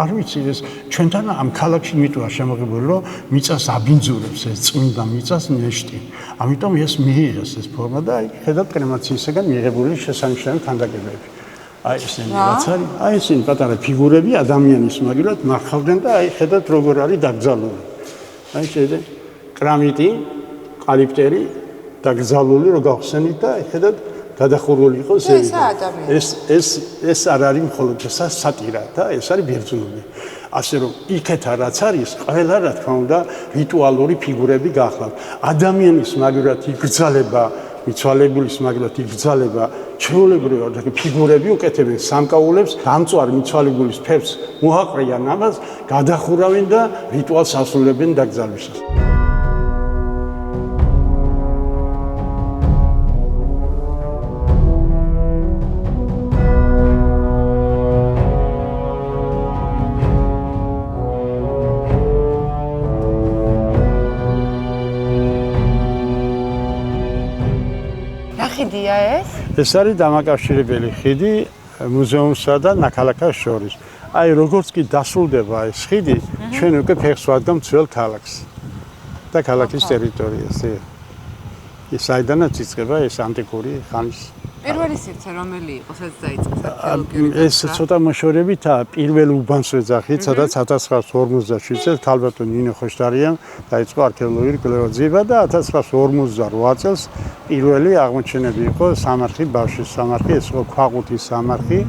არ ვიცი ეს ჩვენთან ამ ქალაქში მიტოვა შემოღებული რომ მიწას აბინძურებს ეს წმინდა მიწას ნეშტი. ამიტომ ეს მიიღეს ეს ფორმა და აი ხედავთ კრემაციისგან მიიღებული შესანიშნავი ქანდაკებები. აი ესენი რაც არის, აი ესენი პატარა ფიგურები ადამიანის მაგილად მარხავდნენ და აი ხედავთ როგორ არის დაკრძალული. აი შეიძლება კრამიტი, კალიპტერი დაკრძალული რო გავხსენით და ხედავთ გადახურული იყო ზევი. ეს არ არის მხოლოდ სატირა და ეს არის ბერძნული. ასე რომ იქეთა რაც არის, ყველა რა თქმა უნდა რიტუალური ფიგურები გახლავთ. ადამიანის მაგალითად იგრძალება, მიცვალებულის მაგალითად იგრძალება, ჩვეულებრივად ფიგურები უკეთებენ სამკაულებს, დამწვარი მიცვალებულის ფერს მოაყრიან ამას, გადახურავენ და რიტუალს ასრულებენ დაკრძალვისას. ხიდია ეს? ეს არის დამაკავშირებელი ხიდი მუზეუმსა და ნაქალაქას შორის. აი როგორც კი დასრულდება ეს ხიდი, ჩვენ უკვე ფეხს ვადგავთ ძველ ქალაქს და ქალაქის ტერიტორიაზე. ეს აიდანაც იწყება ეს ანტიკური ხანის. პირველი სივრცე რომელი იყო, სადაც დაიწყეს არქეოლოგიური? ეს ცოტა მოშორებითაა პირველ უბანს ვეძახით, სადაც 1947 წელს ქალბატონ ნინო ხოშტარიამ დაიწყო არქეოლოგიური კვლევა და 1948 წელს პირველი აღმოჩენები იყო სამარხი, ბავშვის სამარხი, ეს იყო ქვაყუთის სამარხი.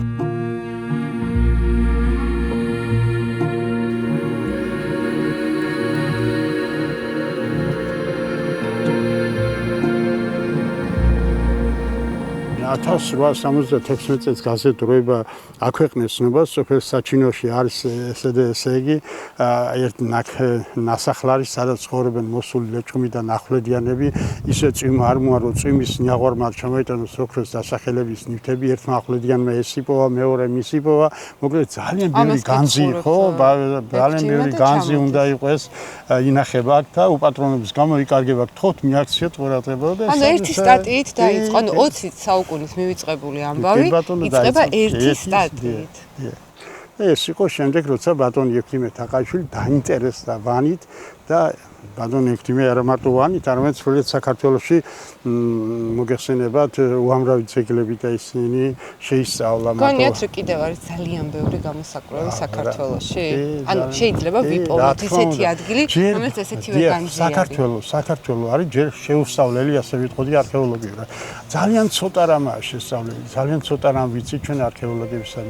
ათას 1876 წელს გაზეთურება აქვეყნეს ცნობას სოფელ საჩინოში არის ესე იგი ერთ ნასახლარი სადაც ცხოვრობენ მოსული ლეჩხუმი და ნახვლედიანები ისე წვიმა არ მოარო წვიმის ნიაღვარმა ჩამოიტანოს ოქროს დასახელების ნივთები ერთმა ნახვლედიანმა ესიპოვა მეორე მისიპოვა მოკლედ ძალიან ბევრი განძი იყო ძალიან ბევრი განძი უნდა იყოს ინახება აქ და უპატრონობის გამო იკარგება თოთ მიაქციოთ ყურადღება და ანუ ერთი სტატიით დაიწყო ანუ 20 საუკუნის მივიწყებული ამბავი იწყება ერთი სტატიით. ეს იყო შემდეგ როცა ბატონ იეფიმე თაყაიშვილი დაინტერესდა ვანით და ბატონო ექთიმე არა მარტო ვანით, არამედ სრულიად საქართველოში მოგეხსენებათ უამრავი ძეგლები და ისინი შეისწავლა მარტო. გონიათ რომ კიდევ არის ძალიან ბევრი გამოსაკვლევი საქართველოში? ანუ შეიძლება ვიპოვოთ ისეთი ადგილი, რომელიც ესეთივე განზიარია. საქართველო არის ჯერ შეუსწავლელი, ასე ვიტყოდი, არქეოლოგიურად. ძალიან ცოტა რამაა შესწავლილი, ძალიან ცოტა რამ ვიცი ჩვენ არქეოლოგებისგან.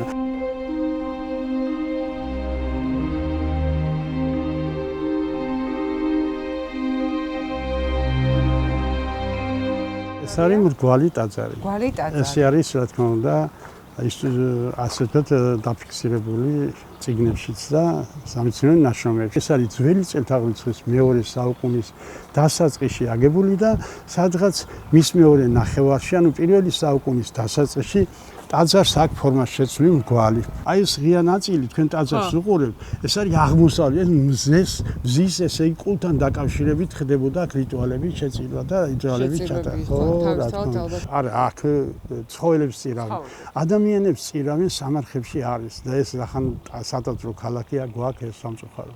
ეს არის მრგვალი ტაძარი. მრგვალი ტაძარი. ეს არის, რა თქმა უნდა, ის ასეთად დაფიქსირებული წიგნებშიც და სამეცნიერო ნაშრომებში. ეს არის ძველი წელთაღრიცხვის მეორე საუკუნის დასაწყისში აგებული და სადღაც მის მეორე ნახევარში, ანუ პირველი საუკუნის დასაწყისში ტაძარს აქ ფორმას შეცვლი მრგვალი. აი ეს ღია ნაწილი თქვენ ტაძარს უყურებთ, ეს არის აღმოსავლეთ მზის ესე იგი კულთან დაკავშირებით ხდებოდა აქ რიტუალები შეწირვა და რიტუალები ჩატარდა. ხო, რა თქმა უნდა. არა, აქ ცხოველებს წირავენ. ადამიანებს წირავენ სამარხებში არის და ეს ახან სატაძრო ქალაქია გვაქვს ეს სამწუხარო.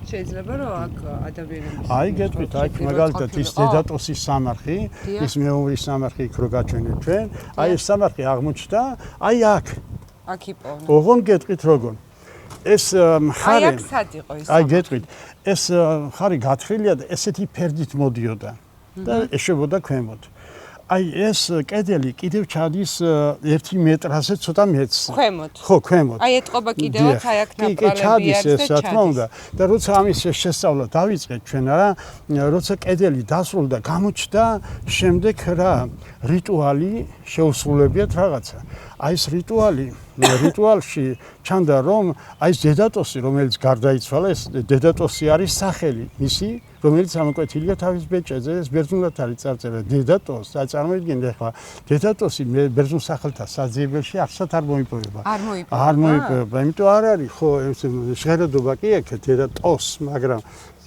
შეიძლება რომ აქ ადამიანები აი გეტყვით, აი მაგალითად ის დედატოსის სამარხი, ის მეომრის სამარხი იქ რო გაჩვენეთ ჩვენ, აი ეს სამარხი აღმოჩნდა, აი აქ. აქ იპოვნა. ოღონ გეტყვით როგორ. ეს მხარე აი აქ სად იყო ის? აი გეტყვით, ეს მხარე გათხრილია და ესეთი ფერდით მოდიოდა და ეშვებოდა ქვემოთ. აი ეს კედელი კიდევ ჩადის 1 მეტრაზე ცოტა მეტრზე. ქვემოთ. ხო, ქვემოთ. აი ეტყობა კიდევაც აი აქ ნაპრალები არის და ჩადის. და როცა ამის შესწავლა დავიწყეთ ჩვენ რა, როცა კედელი დასრულდა, გამოჩნდა შემდეგ რა რიტუალი შეუსრულებიათ რაღაცა. აი ეს რიტუალში ჩანდა რომ აი ეს დედატოსი რომელიც გარდაიცვალა, ეს დედატოსი არის სახელი მისი, რომელიც ამოკვეთილია თავის ბეჭედზე, ეს ბერძნულად არის წარწერა დედატოს. და წარმოიდგინეთ ახლა დედატოსი ბერძნულ სახელთა საძიებელში არსად არ მოიპოვება. არ მოიპოვება, იმიტომ არ არის ხო ჟღერადობა კი აქ დედატოს, მაგრამ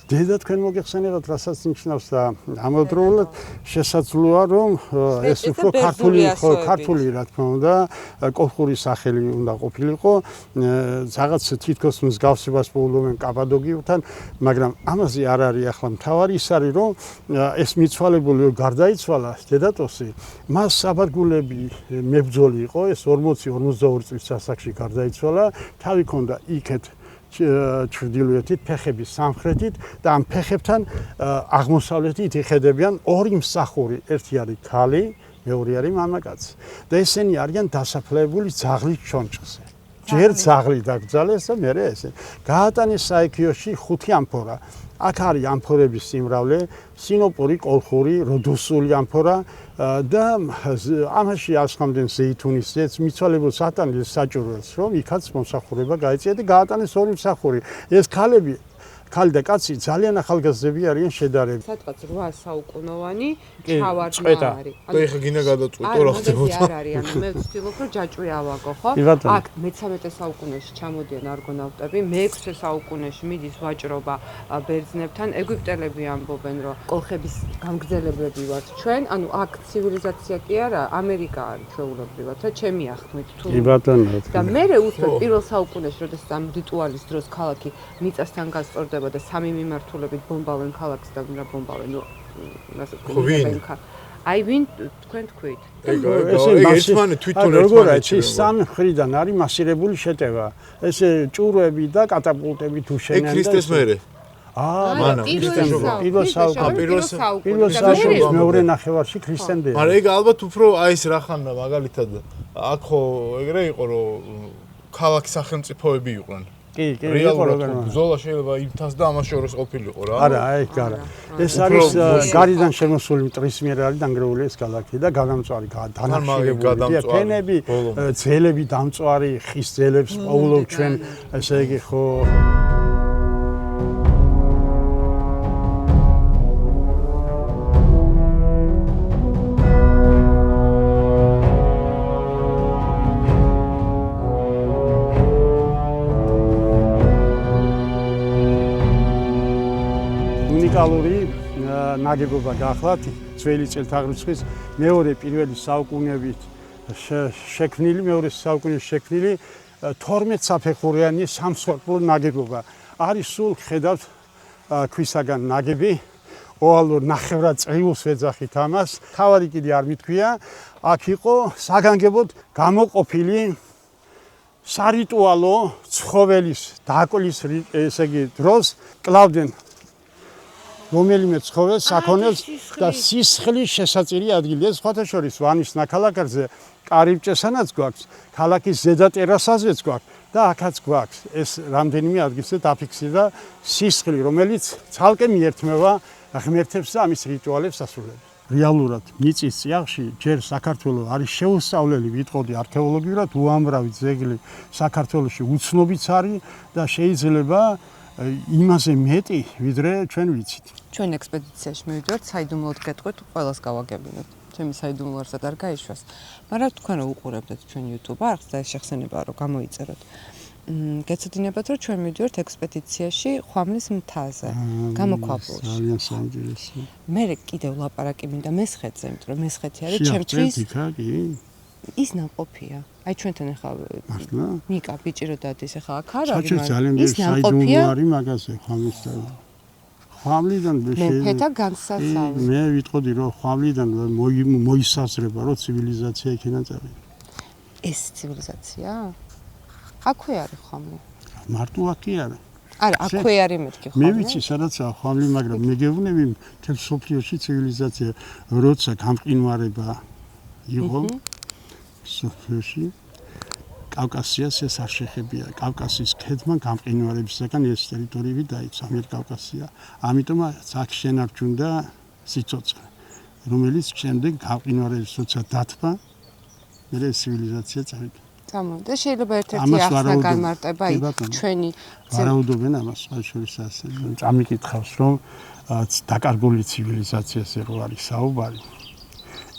დედა თქვენ მოგეხსენებათ, რასაც ნიშნავს და ამავდროულად შესაძლოა რომ ეს უფრო ქართული რა თქმა უნდა კოლხური სახელი უნდა ყოფილიყო, რაღაც თითქოს მსგავსებას პოულობენ კაპადოგიასთან, მაგრამ ამაზე არ არის ახლა მთავარი ის არის რომ ეს მიცვალებული გარდაიცვალა დედატოსი, მას საბარგულები მებრძოლი იყო, ეს 40-52 წლის ასაკში გარდაიცვალა, თავი ჰქონდა იქეთ ჩრდილოეთით, ფეხების სამხრეთით და ამ ფეხებთან აღმოსავლეთით იხედებიან ორი მსახური, ერთი არის ქალი, მეორე არის მამაკაცი. და ესენი არიან დასაფლავებული ძაღლის ჩონჩხზე. ჯერ ძაღლი დაკრძალეს და მერე ესე. გაატანეს საიქიოში 5 ამფორა. აქ არის ამფორების სიმრავლე, სინოპური, კოლხური, როდოსული ამფორა და ამაში ასხამდნენ ზეითუნის ზეთს, მიცვალებულს ატანეს საჭურველს, რომ იქაც მომსახურება გაეწია და გაატანეს ორი მსახური. ეს ქალი და კაცი ძალიან ახალგაზრდები არიან შედარებით. სადღაც 8 საუკუნოვანი ჩავარდნა არის. და ეხა გინდა გადაწყვეტო რა ხდებოდა. არ არის, ანუ მე ვცდილობ რომ ჯაჭვი ავაგო, ხო? აქ მე-13 საუკუნეში ჩამოდიან არგონავტები, მე-6 საუკუნეში მიდის ვაჭრობა ბერძნებთან. ეგვიპტელები ამბობენ, რომ კოლხების გამგზელებები ვართ ჩვენ, ანუ აქ ცივილიზაცია კი არა, ამერიკა არის ჩვეულებრივად და ჩემი ახმით თუ. და მე უცებ პირველ საუკუნეში, როდესაც ამ რიტუალის დროს ქალაქი მიწასთან გასწორდება და სამი მიმართულებით ბომბავენ ქალაქს და რა ბომბავენ, ასე ვთქვი. აი ვინ თქვენ თქვით? ერთმანეთს თვითონ ერთმანეთს სამი მხრიდან არის მასირებული შეტევა. ესე ჭურვები და კატაპულტები თუ შენენ და ქრისტეს მერე. პირველ საუკუნის მეორე ნახევარში ქრისტემდები. მაგრამ ეგ ალბათ უფრო აი ეს რა ხანდა მაგალითად აქ ხო ეგრე იყო რომ ქალაქის სახელმწიფოები იყვნენ. კი, რეალურად ბრძოლა შეიძლება იმთას და ამას შორის ყოფილიყო რა. არა, აი არა. ეს არის გარიდან შემოსული მტრის მიერ არის დანგრეული ეს ქალაქი და გადამწვარი დანახშირებული ფენები, ძელები დამწვარი, ხის ძელებს პოულობ ჩვენ, ესე იგი ხო უნიკალური ნაგებობა გახლავთ ძველი წელთაღრიცხვის მეორე პირველი საუკუნეებით შექმნილი, მეორე საუკუნეში შექმნილი 12 საფეხურიანი სამსხვერპლო ნაგებობა. არის სულ ხედავთ ქვისაგან ნაგები. ოვალურ ნახევრად წრიულს ვეძახით ამას. თავარი კიდე არ მithქვია. აქ იყო საგანგებოდ გამოყოფილი სარიტუალო ცხოველის დაკლის ესე იგი დროს კლავდნენ რომელიმე ცხოველს საქონელს და სისხლის შესაწირი ადგილია. სხვათა შორის ვანის ნაქალაქარზე კარიბჭესანაც გვაქვს, ქალაქის ზედა ტერასაზეც გვაქვს და აქაც გვაქვს. ეს რამდენიმე ადგილზე დაფიქსირდა სისხლი, რომელიც ცალკე მიერთმევა ღმერთებს და ამის რიტუალებს ასრულებს. რეალურად მიწის წიაღში ჯერ საქართველოს არის შეუსწავლელი ვიტყოდი არქეოლოგიურად უამრავი ძეგლი საქართველოში უცნობიც არის და შეიძლება იმაზე მეტი ვიდრე ჩვენ ვიცით. ჩვენ ექსპედიციაში მივიდივართ, საიდუმლოდ გეტყვით, ყველას გავაგებინოთ. ჩემი საიდუმლო არსად არ გაიშვას. მაგრამ თქვენ რო უყურებთ ჩვენ YouTube არხს და შეხსენებაა რომ გამოიწეროთ. გეცოდინებათ რომ ჩვენ მივიდივართ ექსპედიციაში ხვამლის მთაზე, გამოქვაბულში. ძალიან საინტერესო. მე კიდევ ლაპარაკი მინდა მესხეთზე, იმიტომ რომ მესხეთი არის ჩემთვის ის ნამყოფია. აი ჩვენთან ახლა მიკა ბიჭი რო დადის ახლა აქ არ არის, მაგრამ ის ნამყოფია არის მაგაზე ხვამლისთან. ხვამლიდან მეფეთა განსაცავი. მე ვიტყოდი რომ ხვამლიდან მოისაზრება რომ ცივილიზაცია იქიდან წავიდა. ეს ცივილიზაცია? აქვე არის ხვამლი. მარტო აქ არა. არა, აქვე არის მეთქი ხვამლი. მე ვიცი სადაცაა ხვამლი, მაგრამ მე გეუბნები მთელ სოფლიოში ცივილიზაცია როცა გამყინვარება იყო სოფლიოში კავკასიას ეს არ შეხებია. კავკასიის ქედმა გამყინვარებისაგან ეს ტერიტორიები დაიწყო ამიერკავკასია. ამიტომ აქ შენარჩუნდა სიცოცხლე, რომელიც შემდეგ გამყინვარების როცა დათმა, მე ცივილიზაცია წავიდა. და შეიძლება ერთ-ერთი ახსნა განმარტება ჩვენი ვარაუდობენ ამას შორის ასე. წამიკითხავს რომ დაკარგული ცივილიზაციაზე რო არის საუბარი,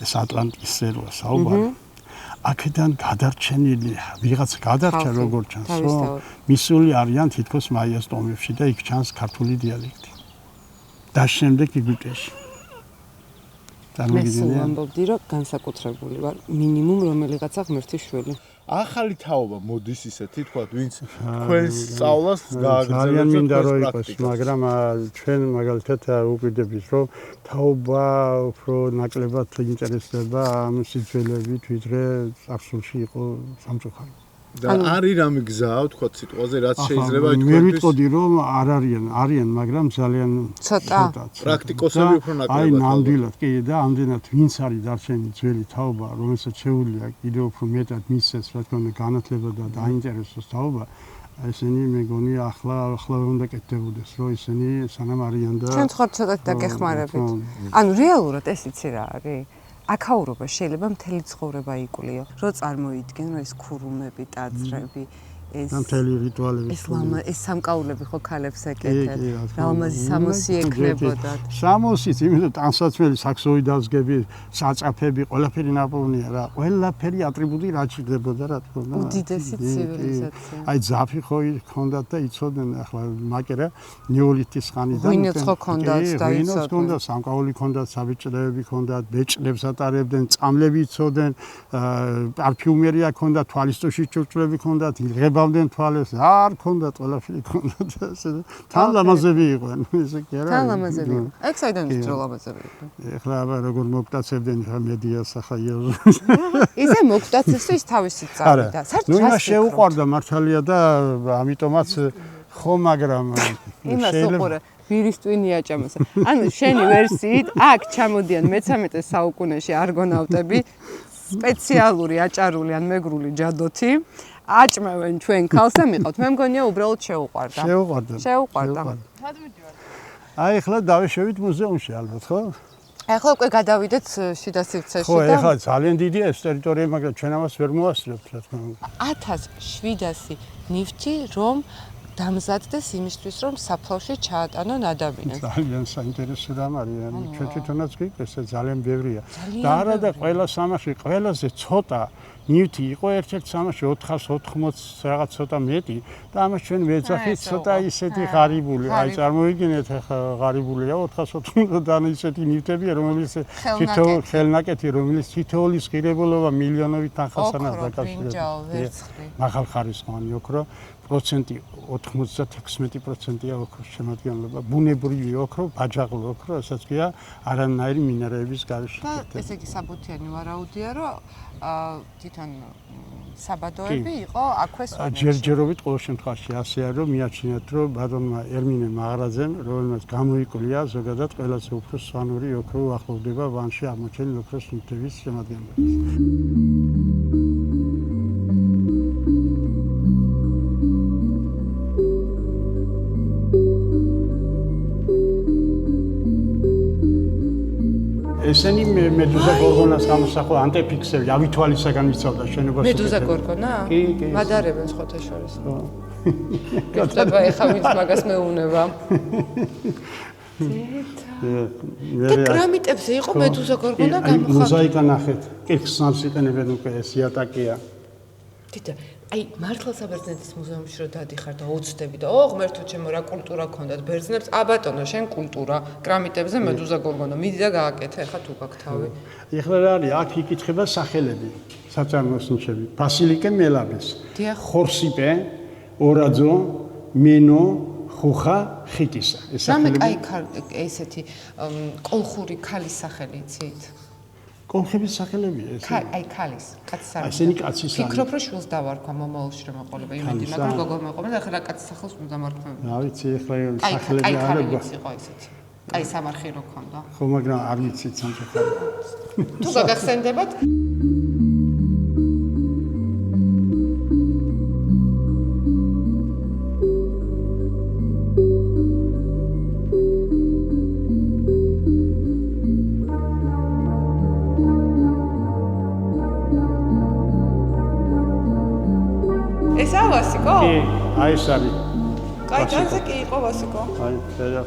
ეს ატლანტისზე რო საუბარი. აქედან გადარჩენილი ვიღაც გადარჩა როგორ ჩანს, რომ მისული არიან თითქოს მაიას ტომებში და იქ ჩანს ქართული დიალექტი. და შემდეგ ეგვიპტეში. მე ვამბობდი რომ განსაკუთრებული ვარ მინიმუმ რომელიღაცა ღმერთის შვილი. ახალი თაობა მოდის ისეთი თქვა ვინც თქვენს სწავლას გააგრძელებთ. ძალიან მინდა რომ იყოს, მაგრამ ჩვენ მაგალითად უყიდებით რომ თაობა უფრო ნაკლებად ინტერესდება ამ სიძველებით ვიდრე წარსულში იყო სამწუხარო. და არის რამე გზა თქვა სიტყვაზე რაც შეიძლება თქვენთვის მე ვიტყოდი რომ არ არიან მაგრამ ძალიან ცოტა პრაქტიკოსები უფრო ნაკლებად აი ნამდვილად კი და ამდენად ვინც არის დარჩენილი ძველი თაობა რომელსაც შეუძლია კიდევ უფრო მეტად მისცეს რა თქმა უნდა განათლება და დაინტერესოს თაობა ესენი მეგონი ახლა უნდა კეთდებოდეს რომ ისინი სანამ არიან და ჩვენ ხარ ცოტა დაგეხმარებით ანუ რეალურად ეს იცი რა არის აქაურობა შეიძლება მთელი ცხოვრება იკვლიო. რო წარმოიდგენ, რომ ეს ქურუმები, ტაძრები, ეს მთელი რიტუალები, ეს სამკაულები ხო ქალებს ეკეთებენ. რამაზი სამოსი ექნებოდათ. სამოსიც, იმიტომ ტანსაცმელი საქსოვი დაზგები, საწაფები, ყველაფერი ნაპოვნია რა. ყველაფერი ატრიბუტი რა ჭირდებოდა რა თქმა უნდა. უდიდესი ცივილიზაცია. აი ძაფი ხო ჰქონდათ და იცოდნენ ახლა მაკერა ნეოლითის ხანიდან. ვინც ხო ჰქონდათ და იცოდნენ. ჰქონდათ სამკაული ჰქონდათ, საბეჭდები ჰქონდათ, ბეჭდებს ატარებდნენ, წამლები იცოდნენ, პარფიუმერია ჰქონდათ, თვალისტოში ჭურჭლები ჰქონდათ, იღებავდნენ თვალებს, არ ჰქონდათ, ყველაფერი ჰქონდათ ასე. თან ლამაზები იყვნენ, ესე კი არა. თან ლამაზები. ეგ საიდან ის დრო ლამაზები იყვნენ? ეხლა როგორ მოკტაცებდნენ ხა მედიას ახლა ისე მოკტაცებს ის თავისით წავიდა. ნუ იმას შეუყვარდა მართალია და ამიტომაც ხო მაგრამ იმას უყურე ვირის ტვინი აჭამას. ანუ შენი ვერსიით აქ ჩამოდიან მე-13 საუკუნეში არგონავტები სპეციალური აჭარული ან მეგრული ჯადოთი აჭმევენ ჩვენ ქალს და მიყავთ. მე მგონია უბრალოდ შეუყვარდა. შეუყვარდა. აი ახლა დავეშევით მუზეუმში ალბათ ხო? ახლა უკვე გადავიდეთ შიდა სივრცეში და ხო ახლა ძალიან დიდია ეს ტერიტორია მაგრამ ჩვენ ამას ვერ მოვასწრებთ რა თქმა უნდა. 1700 ნივთი რომ დამზადდეს იმისთვის რომ საფლავში ჩაატანონ ადამიანს. ძალიან საინტერესო რამ არის. ჩვენ თვითონაც გიყვეს ძალიან ბევრია. და არა და ყველა სამაში ყველაზე ცოტა ნივთი იყო ერთ-ერთ სამაში 480 რაღაც ცოტა მეტი და ამას ჩვენ ვეძახით ცოტა ისეთი ღარიბული. აი წარმოვიდგინეთ ახლა ღარიბულია 480 და ისეთი ნივთებია რომელიც თითოეულ ხელნაკეთი რომელიც თითოეულის ღირებულობა მილიონობით თანხასთან დაკავშირებული. მაღალხარისხოვანი ოქრო პროცენტი 96%-ია ოქროს შემადგენლობა. ბუნებრივი ოქრო, ბაჯაყლო ოქრო, რასაც ქვია არანაირი მინერალების გარეშე. და ესე იგი საბუთიანი ვარაუდია, რომ თვითონ საბადოები იყო აქვე სვანეთში. ჯერჯერობით ყოველ შემთხვევაში ასეა, რომ მიაჩნიათ, რომ ბატონმა ერმინე მაღრაძემ, რომელმაც გამოიკვლია ზოგადად ყველაზე უფრო სვანური ოქრო უახლოვდება ვანში აღმოჩენილ ოქროს ნივთების შემადგენლობას. ესენი მედუზა გორგონას გამოსახვა ანტეფიქსები ავითვალისაგან იცავდა შენობას. მედუზა გორგონა? კი, კი. მადარებენ სხვათა შორის. გეტყვება ეხა ვინც მაგას მეუნება. და კრამიტებზე იყო მედუზა გორგონა გამოხატული. მოზაიკა ნახეთ. კირხსნარს იყენებენ უკვე ეს იატაკია. დიდა, აი მართლა საბერძნეთის მუზეუმში რო დადიხარ და უცდები და ღმერთო ჩემო რა კულტურა ქონდათ ბერძნებს, აბატონო შენ კულტურა, კრამიტებზე მედუზა გორგონა, მიდი და გააკეთე, ეხა თუ გაქვს თავი. ეხლა რა არის, აქ იკითხება სახელები, საწარმოს ნიშები. ბასილიკე მელაბეს, ხორსიპე, ორაძო, მენო, ხუხა, ხიტისა. ეს სახელები. აი ესეთი კოლხური ქალის სახელი იცით? კოლხების სახელებია ეს. აი ქალის, კაცის სახელი. ესენი კაცის სახელი. ფიქრობ რომ შვილს დავარქვა მომავალში რომ ეყოლება იმედი, მაგრამ გოგო მეყოლა და ახლა კაცის სახელს უნდა მარქმევ. რა ვიცი, ეხლა სახელები აი არა ქალი იყო ესეთი. აი სამარხი რო ქონდა. ხო, მაგრამ არ ვიცით სამწუხაროდ. თუ გაგახსენდებათ ეს ავასიკო? კი, აი ეს არის. კაი, განზე კი იყო ვასიკო. აი, რა.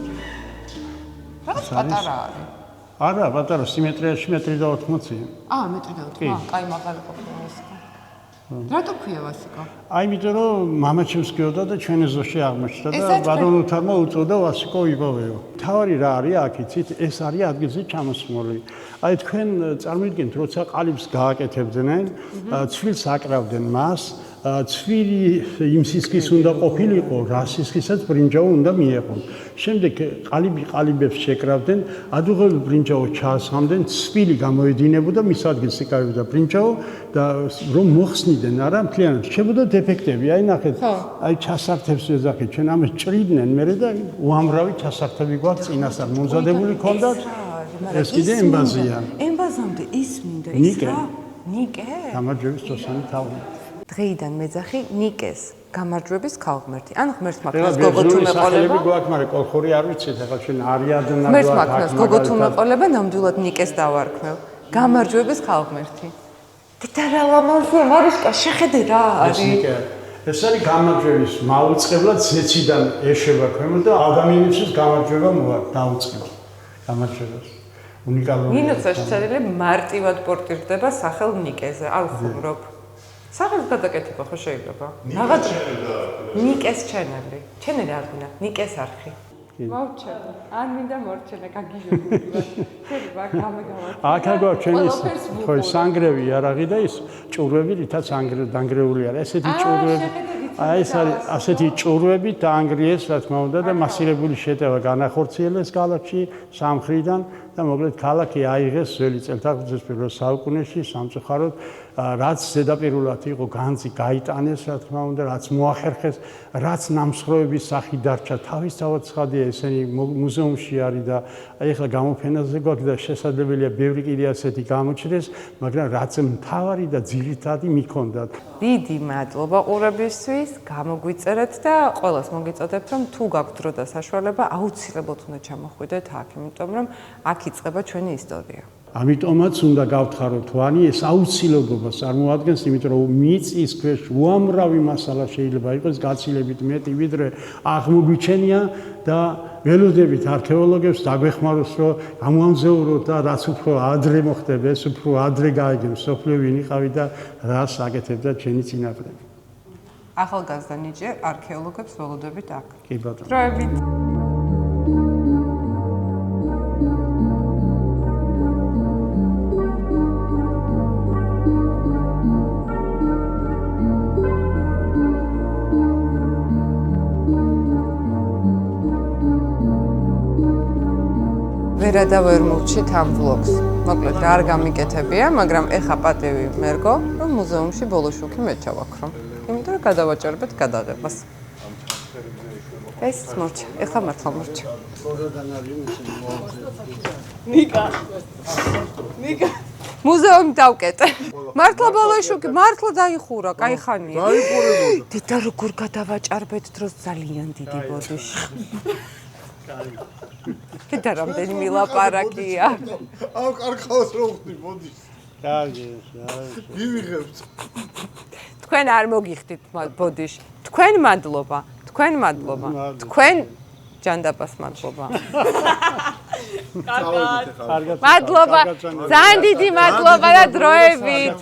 რაღაც პატარა არის. არა, პატარა სიმეტრიაში მეტრი და 80-ია. მეტრი და 80. კაი, მაღალი ყოფილა ვასიკო. რატო ქვია ვასიკო? აი, იმიტომ რომ მამაჩემს გიოდა და ჩვენ ეზოში აღმოჩნდა და ბატონ უთარმა უწოდა ვასიკო იბოვეო. თავარი რა არის აქ იცით? ეს არის ადგილზე ჩამოსმული. აი თქვენ წარმოიდგინეთ, როცა ყალიბს გააკეთებდნენ, ცვილს აკრავდნენ მას, ცვილი იმ სისხლის უნდა ყოფილიყო, რა სისხლსაც ბრინჯაო უნდა მიეყო. შემდეგ ყალიბებს შეკრავდნენ, ადუღები ბრინჯაო ჩაასხამდნენ, ცვილი გამოედინებოდა, მის ადგილს იკავებდა ბრინჯაო და რომ მოხსნიდნენ, არა, მთლიანად რჩებოდა დეფექტები. აი ნახეთ, აი ჩასართებს ეძახით, ჩვენ ამას ჭრიდნენ მერე და უამრავი ჩასართები გვაქვს წინასწარ მომზადებული ქონდათ. ეს კიდე ემბაზია. ემბაზამდე ის მინდა ის რა? ნიკე? გამარჯვების წოსანი თავი. დღეიდან მეძახი ნიკეს გამარჯვების ქალღმერთი. ან ღმერთს მაქნას გოგო თუ მეყოლება. სახელები გვაქვს, მაგრამ კოლხური არ ვიცით, ახლა ჩვენ არიადნა გვაქვს. ღმერთს მაქნას გოგო თუ მეყოლება, ნამდვილად ნიკეს დავარქმევ. გამარჯვების ქალღმერთი. და რა ლამაზია, მარიშკა, შეხედე რა არის. ეს არის გამარჯვების მაუწყებლად ზეციდან ეშვება ქვემოთ და ადამიანისთვის გამარჯვება დაუწყება. გამარჯვებას. უნიკალური. ნინოცა შეცადილი მარტივად პორტირდება სახელ ნიკეზე. არ ვხუმრობ. სახელს გადაკეთება ხო შეიძლება? რაღაც ნიკეს ჩენელი. ჩენელი არ გინდა, ნიკეს არხი. მოვჩერე. არ მინდა მორჩენე, გაგიჟებულა. შეიძლება გამეგავარდა. აქა გვაქვს ჩვენი ხო სანგრევი იარაღი და ის ჭურვები, რითაც დანგრეული არის. ესეთი ჭურვები. აი ეს არის ასეთი ჭურვები დაანგრიეს, რა თქმა უნდა და მასირებული შეტევა განახორციელეს ქალაქში სამხრიდან და მოკლედ ქალაქი აიღეს ძველი წელთაღრიცხვის პირველ საუკუნეში სამწუხაროდ რაც ზედაპირულად იყო განძი გაიტანეს, რა თქმა უნდა, რაც მოახერხეს, რაც ნამსხვრევების სახით დარჩა, თავისთავად ცხადია, ესენი მუზეუმში არის და აი ახლა გამოფენაზე გვაქვს და შესაძლებელია ბევრი კიდე ასეთი გამოჩნდეს, მაგრამ რაც მთავარი და ძირითადი მიქონდათ. დიდი მადლობა ყურებისთვის, გამოგვიწერეთ და ყველას მოგიწოდებთ, რომ თუ გაქვთ დრო და საშუალება, აუცილებლად უნდა ჩამოხვიდეთ აქ, იმიტომ რომ აქ იწყება ჩვენი ისტორია. ამიტომაც უნდა გავთხაროთ ვანი ეს აუცილებლობას წარმოადგენს, იმიტომ რომ მიწის ქვეშ უამრავი მასალა შეიძლება იყოს გაცილებით მეტი, ვიდრე აღმოგვიჩენია და ველოდებით არქეოლოგებს დაგვეხმაროს, რომ ამოამზეუროთ და რაც უფრო ადრე მოხდება, ეს უფრო ადრე გაიგებს მსოფლიო ვინ იყავი და რას აკეთებდა ჩვენი წინაპრები. ახალგაზრდა ნიჭიერ არქეოლოგებს ველოდებით აქ. კი ბატონო. დროებით. ვერადა ვერ მოვჩით ამ ვლოგს. მოკლედ რა არ გამიკეთებია, მაგრამ ეხა პატივი მერგო, რომ მუზეუმში ბოლო შუქი მე ჩავაქრო. იმიტომ რომ გადავაჭერბეთ გადაღებას. ეს მორჩა, ეხლა მართლა მორჩა. ნიკა. მუზეუმი დავკეტე. მართლა ბოლო შუქი, მართლა დაიხურა, კაი ხანია. დაიხურებოდა. დედა როგორ გადავაჭარბეთ დროს ძალიან დიდი ბოდიში. კიდე რამდენი მილაპარაკია. აუ კარგავს რო ხდი მოდი. გივიღებთ. თქვენ არ მოგიხდით ბოდიში. თქვენ მადლობა. თქვენ ჯანდაბას მადლობა. მადლობა. ძალიან დიდი მადლობა და დროებით.